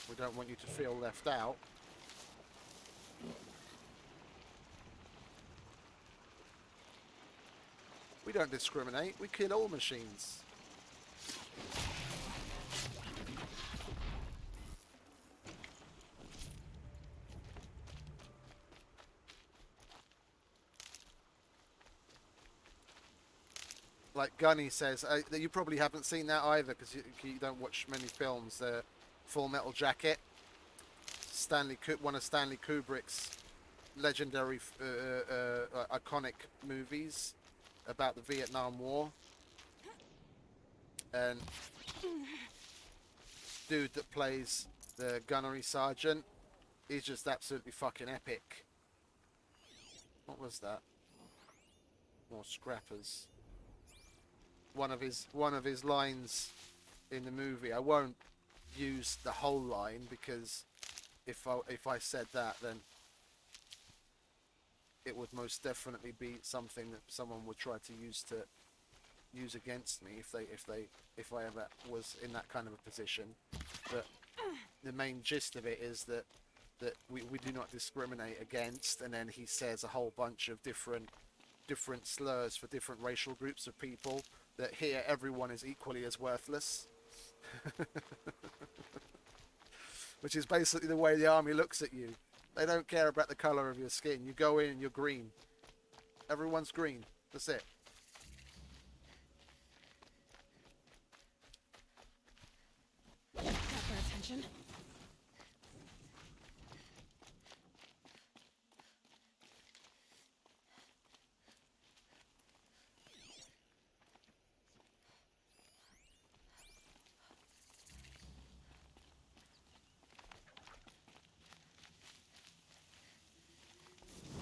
Speaker 1: We don't want you to feel left out. We don't discriminate. We kill all machines. Like Gunny says, you probably haven't seen that either because you don't watch many films. Full Metal Jacket, one of Stanley Kubrick's legendary, iconic movies about the Vietnam War. And dude that plays the gunnery sergeant, he's just absolutely fucking epic. What was that? More scrappers. One of his lines in the movie. I won't use the whole line, because if I said that, then it would most definitely be something that someone would try to use against me if I ever was in that kind of a position. But the main gist of it is that we do not discriminate against, and then he says a whole bunch of different slurs for different racial groups of people, that here everyone is equally as worthless. Which is basically the way the army looks at you. They don't care about the colour of your skin. You go in and you're green. Everyone's green. That's it.
Speaker 16: Got their attention.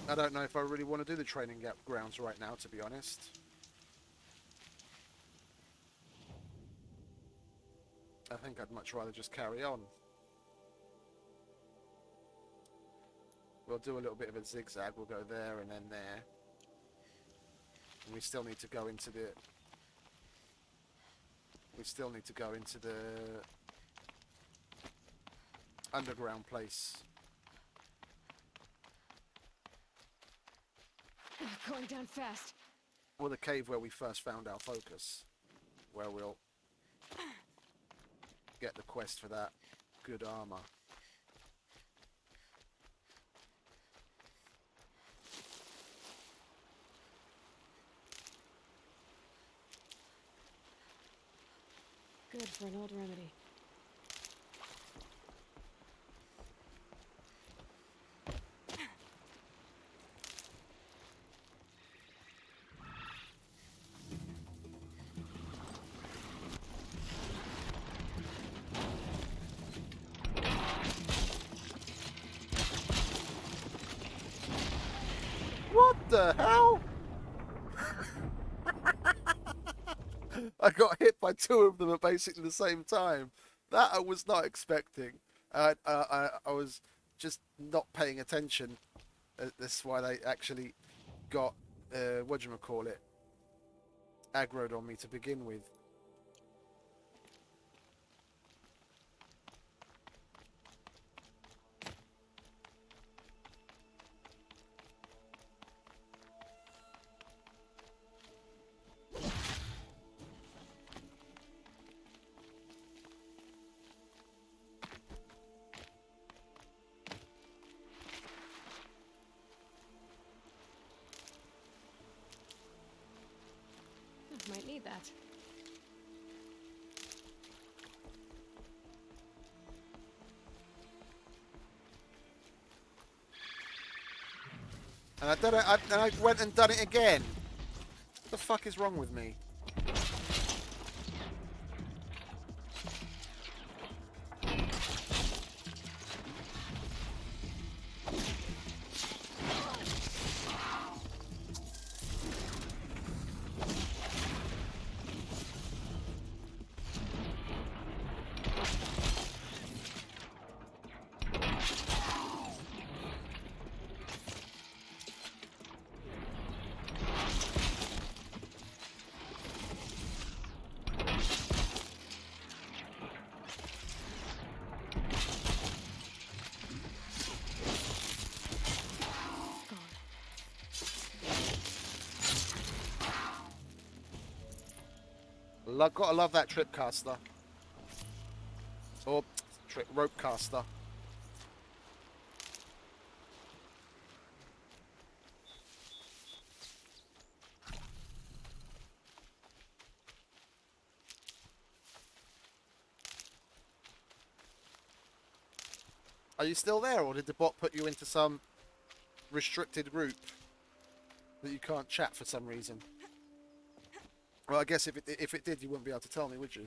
Speaker 1: I don't know if I really want to do the training grounds right now, to be honest. I think I'd much rather just carry on. We'll do a little bit of a zigzag. We'll go there and then there. And we still need to go into the... underground place.
Speaker 16: Going down fast.
Speaker 1: Or the cave where we first found our focus. Where we'll get the quest for that good armor.
Speaker 16: Good for an old remedy.
Speaker 1: What the hell? I got hit by two of them at basically the same time. That I was not expecting. I was just not paying attention. That's why they actually got, whatchamacallit, aggroed on me to begin with.
Speaker 16: Might need that.
Speaker 1: And I did it, and I went and done it again. What the fuck is wrong with me? Gotta love that trip caster. Or rope caster. Are you still there, or did the bot put you into some restricted group that you can't chat for some reason? Well, I guess if it did, you wouldn't be able to tell me, would you?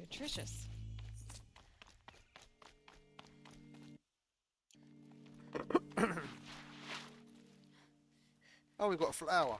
Speaker 16: nutritious.
Speaker 1: Oh, we've got a flower.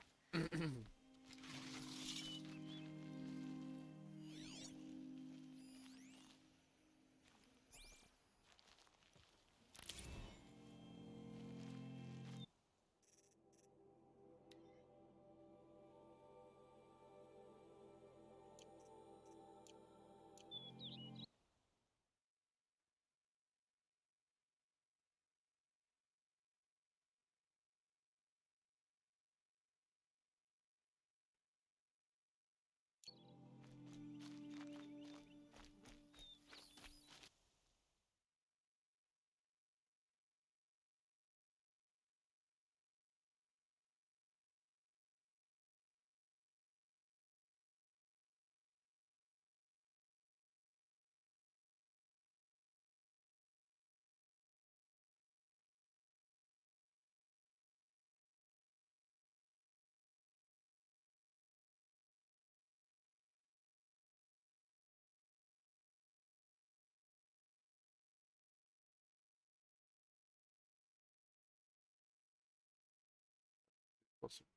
Speaker 1: Possible.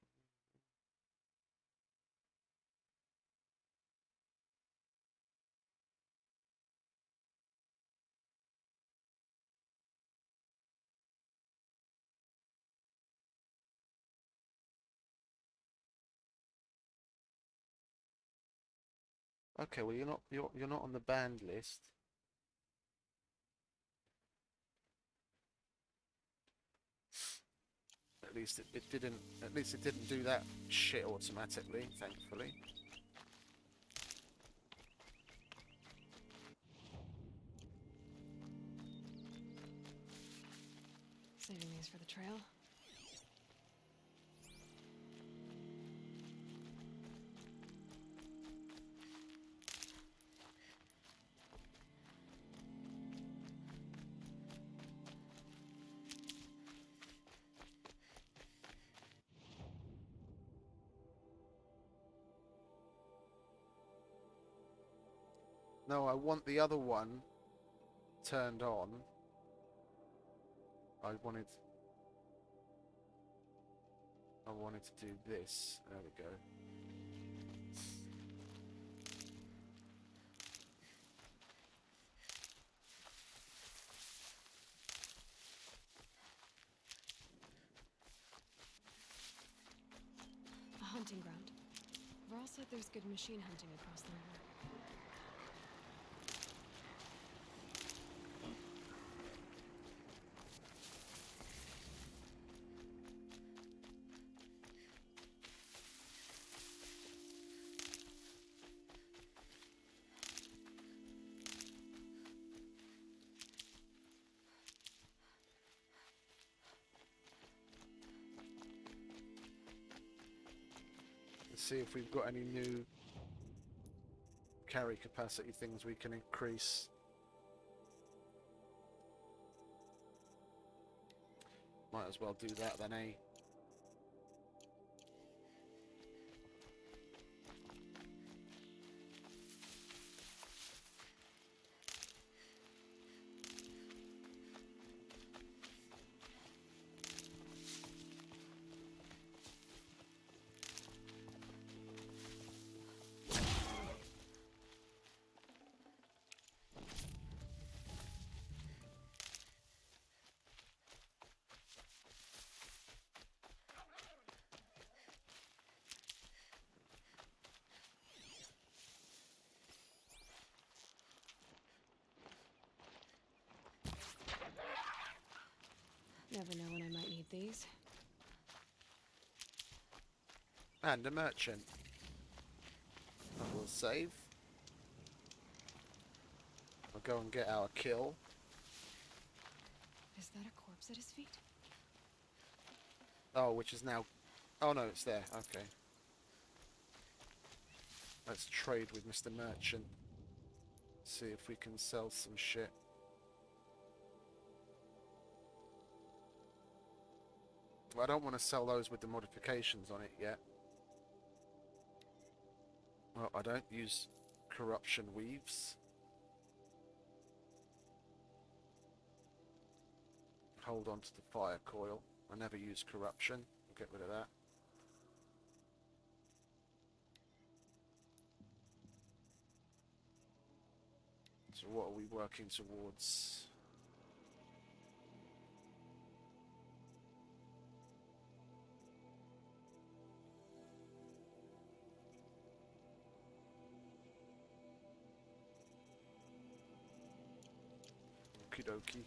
Speaker 1: Okay, well you're not on the banned list. At least it didn't do that shit automatically, thankfully.
Speaker 16: Saving these for the trail.
Speaker 1: No, I want the other one turned on. I wanted to do this. There we go.
Speaker 16: A hunting ground. Varl said there's good machine hunting across the river.
Speaker 1: Let's see if we've got any new carry capacity things we can increase. Might as well do that then, eh?
Speaker 16: Never know when I might need these.
Speaker 1: And a merchant. I will save. I'll go and get our kill.
Speaker 16: Is that a corpse at his feet?
Speaker 1: Oh, which is now... Oh no, it's there. Okay. Let's trade with Mr. Merchant. See if we can sell some shit. Well, I don't want to sell those with the modifications on it yet. Well, I don't use corruption weaves. hold on to the fire coil. I never use corruption. We'll get rid of that. So what are we working towards? Okie dokie.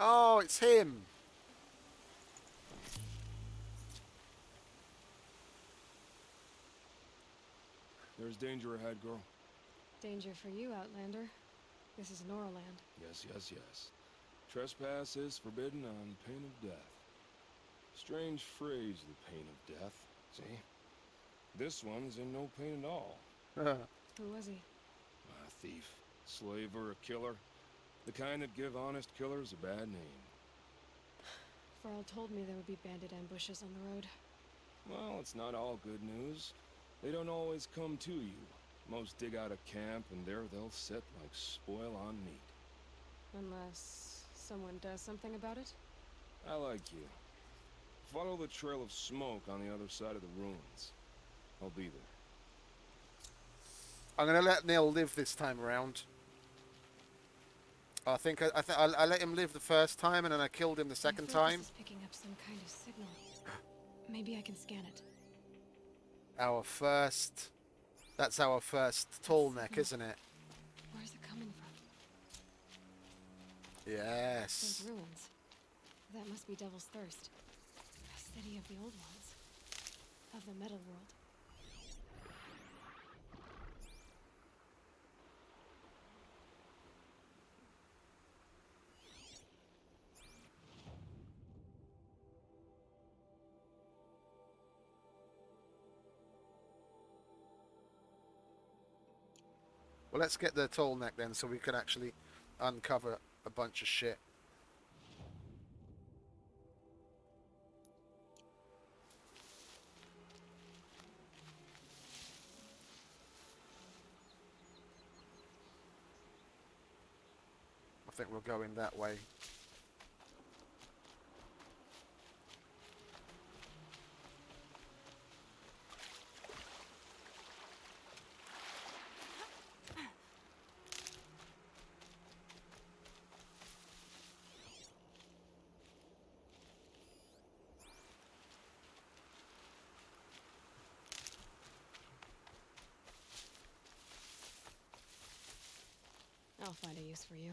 Speaker 1: Oh, it's him.
Speaker 17: There's danger ahead, girl.
Speaker 16: Danger for you, Outlander. This is Noraland.
Speaker 17: Yes, yes, yes. Trespass is forbidden on pain of death. Strange phrase, the pain of death. See? This one's in no pain at all.
Speaker 16: Who was he?
Speaker 17: A thief, slaver, a killer. The kind that give honest killers a bad name.
Speaker 16: Farrell told me there would be bandit ambushes on the road.
Speaker 17: Well, it's not all good news. They don't always come to you. Most dig out a camp, and there they'll sit like spoil on meat.
Speaker 16: Unless someone does something about it?
Speaker 17: I like you. Follow the trail of smoke on the other side of the ruins. I'll be there.
Speaker 1: I'm gonna let Neil live this time around. I think I let him live the first time, and then I killed him the second time.
Speaker 16: This is picking up some kind of signal. Maybe I can scan it.
Speaker 1: Our first. That's our first tall neck, isn't it?
Speaker 16: Where's it coming from?
Speaker 1: Yes.
Speaker 16: Those ruins. That must be Devil's Thirst. A city of the old ones. Of the metal world.
Speaker 1: Well, let's get the tall neck then, so we can actually uncover a bunch of shit. I think we'll go in that way.
Speaker 16: I'll find a use for you.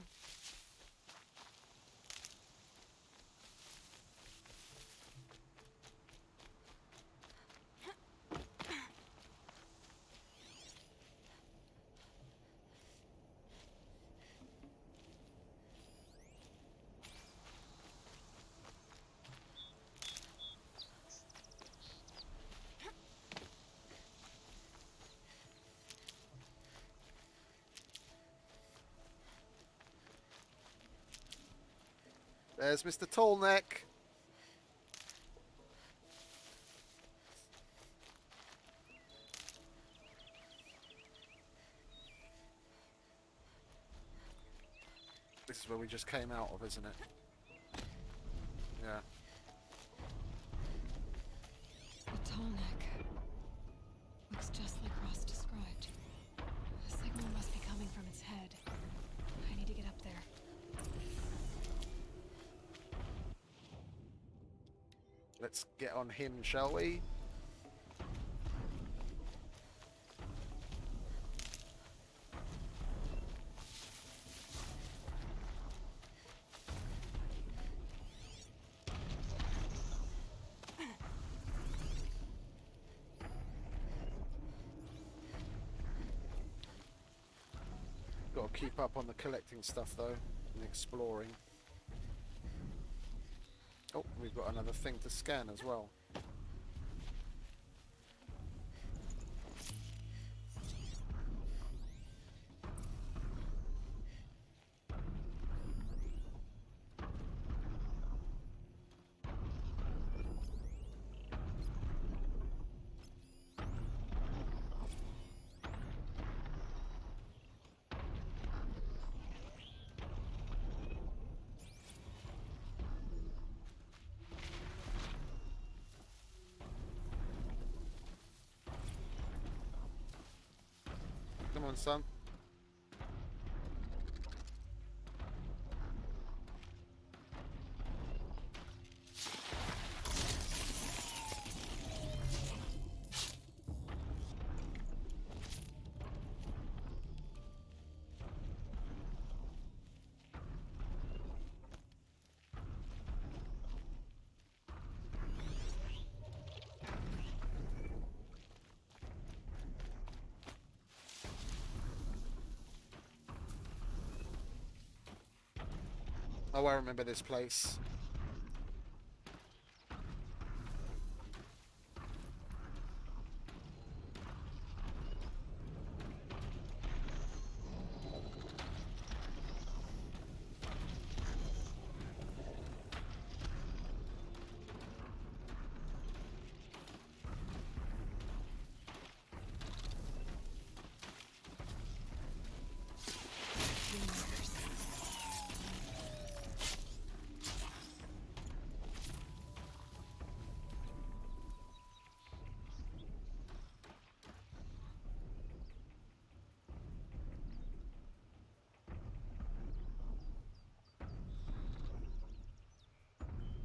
Speaker 1: There's Mr. Tallneck. This is where we just came out of, isn't it? Yeah.
Speaker 16: The tall neck. Looks just like Ross described. The signal must be coming from its head. I need to get up there.
Speaker 1: Let's get on him, shall we? Got to keep up on the collecting stuff though, and exploring. Oh, we've got another thing to scan as well. on, son. Oh, I remember this place.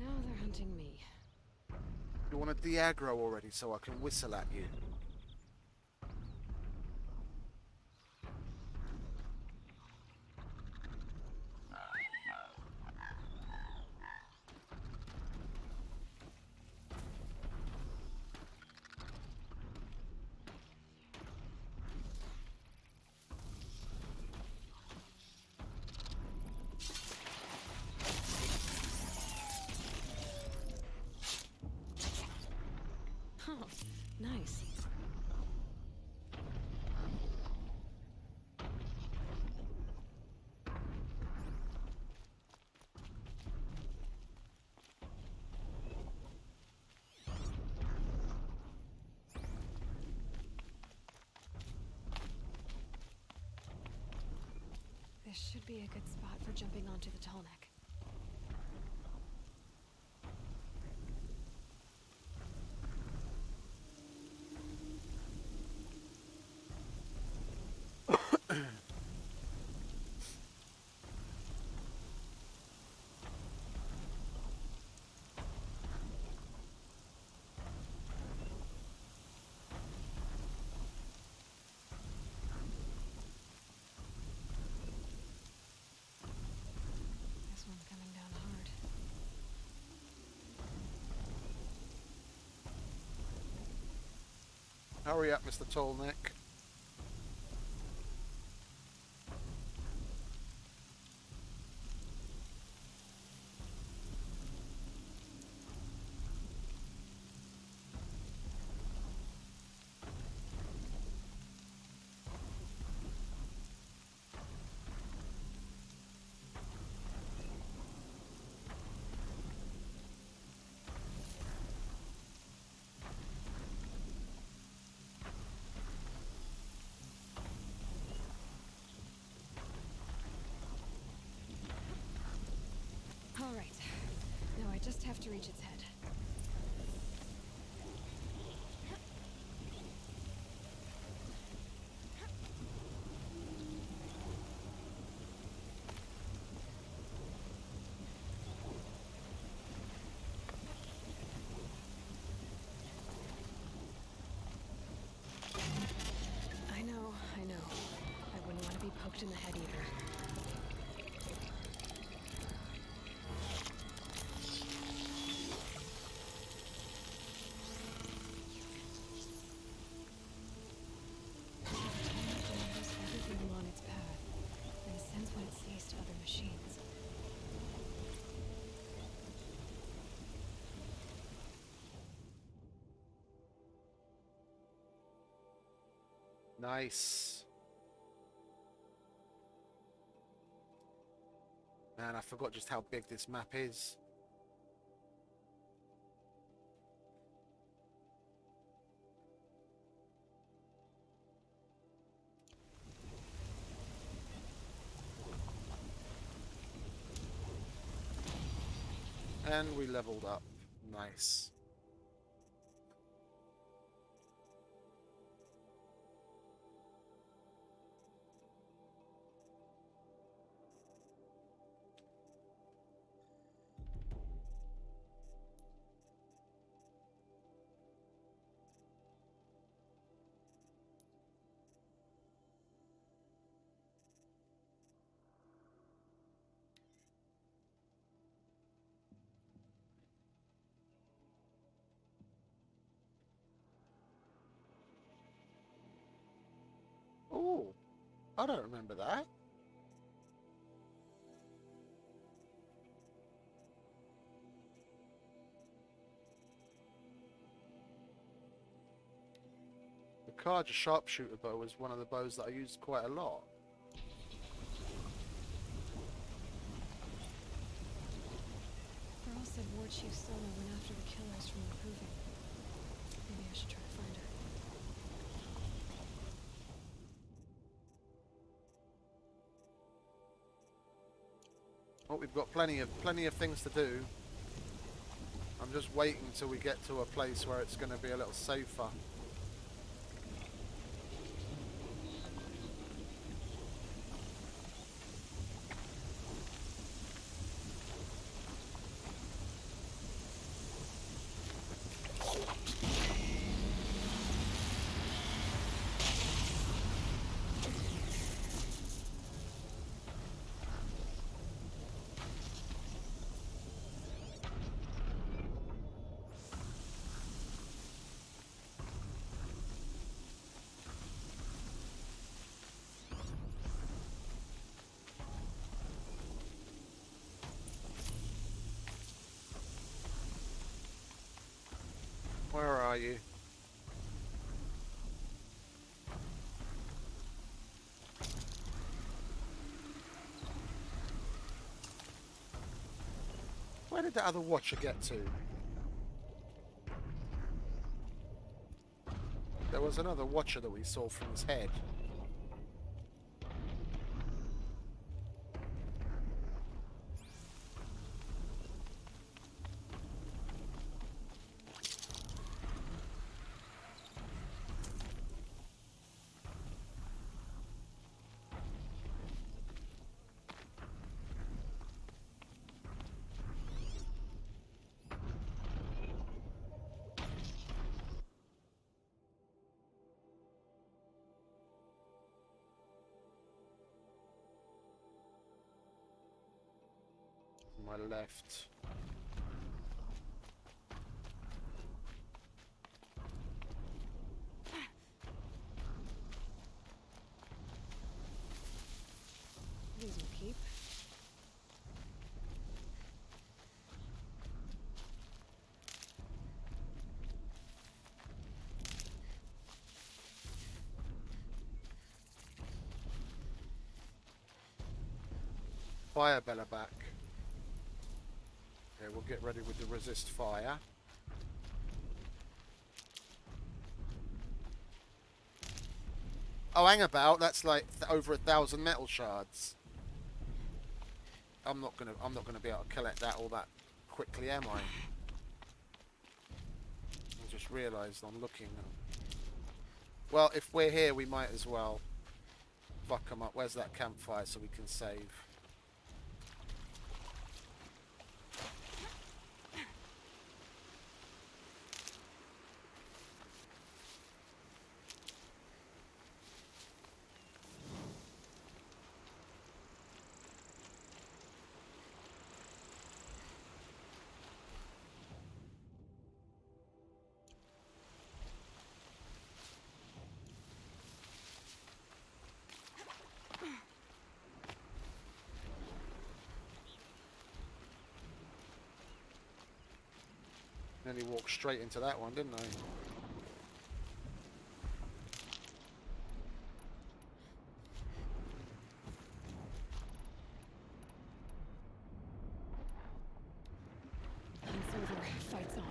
Speaker 16: Now they're hunting me.
Speaker 1: You want to de-aggro already so I can whistle at you?
Speaker 16: Oh, nice. This should be a good spot for jumping onto the tall neck. This one's coming down hard.
Speaker 1: Hurry up, Mr. Tallneck.
Speaker 16: All right. Now I just have to reach its head. I know. I wouldn't want to be poked in the head either. Everything along its path, and sends what it sees to other machines.
Speaker 1: Nice. Man, I forgot just how big this map is. And we leveled up. Nice. Oh, I don't remember that. The Kaja sharpshooter bow was one of the bows that I used quite a lot.
Speaker 16: Earl said War Chief Sona went after the killers from the Proving. Maybe I should try to find her.
Speaker 1: Oh, we've got plenty of things to do. I'm just waiting until we get to a place where it's going to be a little safer. Where are you? Where did the other watcher get to? There was another watcher that we saw from his head. My left.
Speaker 16: These will keep.
Speaker 1: Fire Bella back. Okay, we'll get ready with the resist fire. Oh, hang about. That's like over 1,000 metal shards. I'm not gonna be able to collect that all that quickly, am I? I just realised I'm looking. Well, if we're here, we might as well fuck them up. Where's that campfire so we can save? Nearly walked straight into that one, didn't I?
Speaker 16: Hunt's over. Fight's on.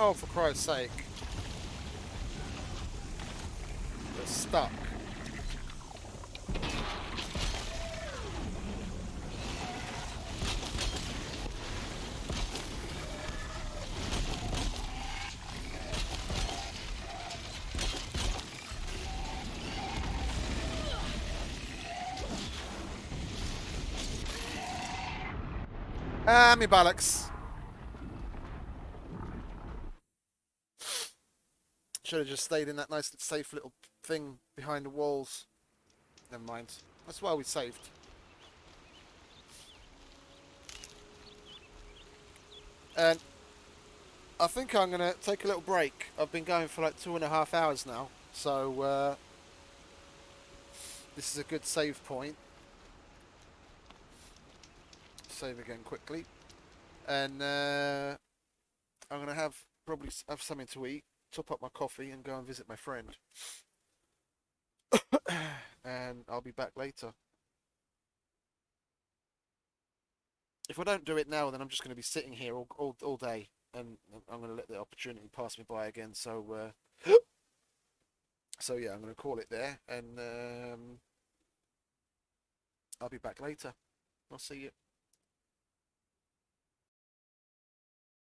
Speaker 1: Oh, for Christ's sake. They're stuck. Ah, me bollocks. Should have just stayed in that nice, safe little thing behind the walls. Never mind. That's why we saved. And I think I'm going to take a little break. I've been going for like 2.5 hours now. So, this is a good save point. Save again quickly. And I'm going to probably have something to eat, top up my coffee, and go and visit my friend. And I'll be back later. If I don't do it now, then I'm just going to be sitting here all day, and I'm going to let the opportunity pass me by again. So, so yeah, I'm going to call it there, and I'll be back later. I'll see you.